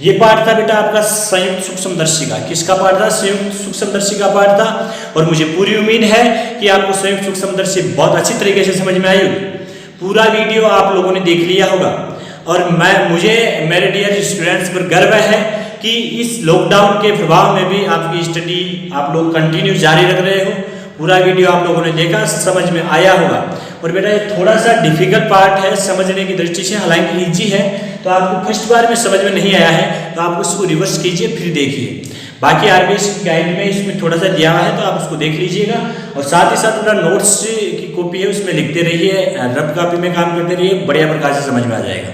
ये पार्ट था बेटा आपका संयुक्त सूक्ष्मदर्शी का, किसका पार्ट था संयुक्त सूक्ष्मदर्शी का पार्ट था, और मुझे पूरी उम्मीद है कि आपको संयुक्त सूक्ष्मदर्शी बहुत अच्छी तरीके से समझ में आई होगी। पूरा वीडियो आप लोगों ने देख लिया होगा, और मुझे मेरे डियर स्टूडेंट्स पर गर्व है कि इस लॉकडाउन के प्रभाव में भी आपकी स्टडी आप लोग कंटिन्यू जारी रख रहे हो। पूरा वीडियो आप लोगों ने देखा, समझ में आया होगा। और बेटा ये थोड़ा सा डिफिकल्ट पार्ट है समझने की दृष्टि से, हालांकि इजी है, तो आपको फर्स्ट बार में समझ में नहीं आया है तो आप उसको रिवर्स कीजिए फिर देखिए। बाकी आरबीएस गाइड में इसमें थोड़ा सा दिया हुआ है तो आप उसको देख लीजिएगा, और साथ ही साथ अपना नोट्स की कॉपी है उसमें लिखते रहिए, रफ कॉपी में काम करते रहिए, बढ़िया प्रकार से समझ में आ जाएगा।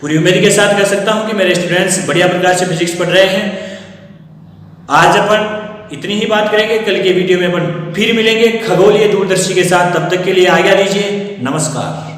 पूरी उम्मीद के साथ कह सकता हूँ कि मेरे स्टूडेंट्स बढ़िया प्रकार से फिजिक्स पढ़ रहे हैं। आज अपन इतनी ही बात करेंगे, कल के वीडियो में अपन फिर मिलेंगे खगोलीय दूरदर्शी के साथ। तब तक के लिए आज्ञा दीजिए, नमस्कार।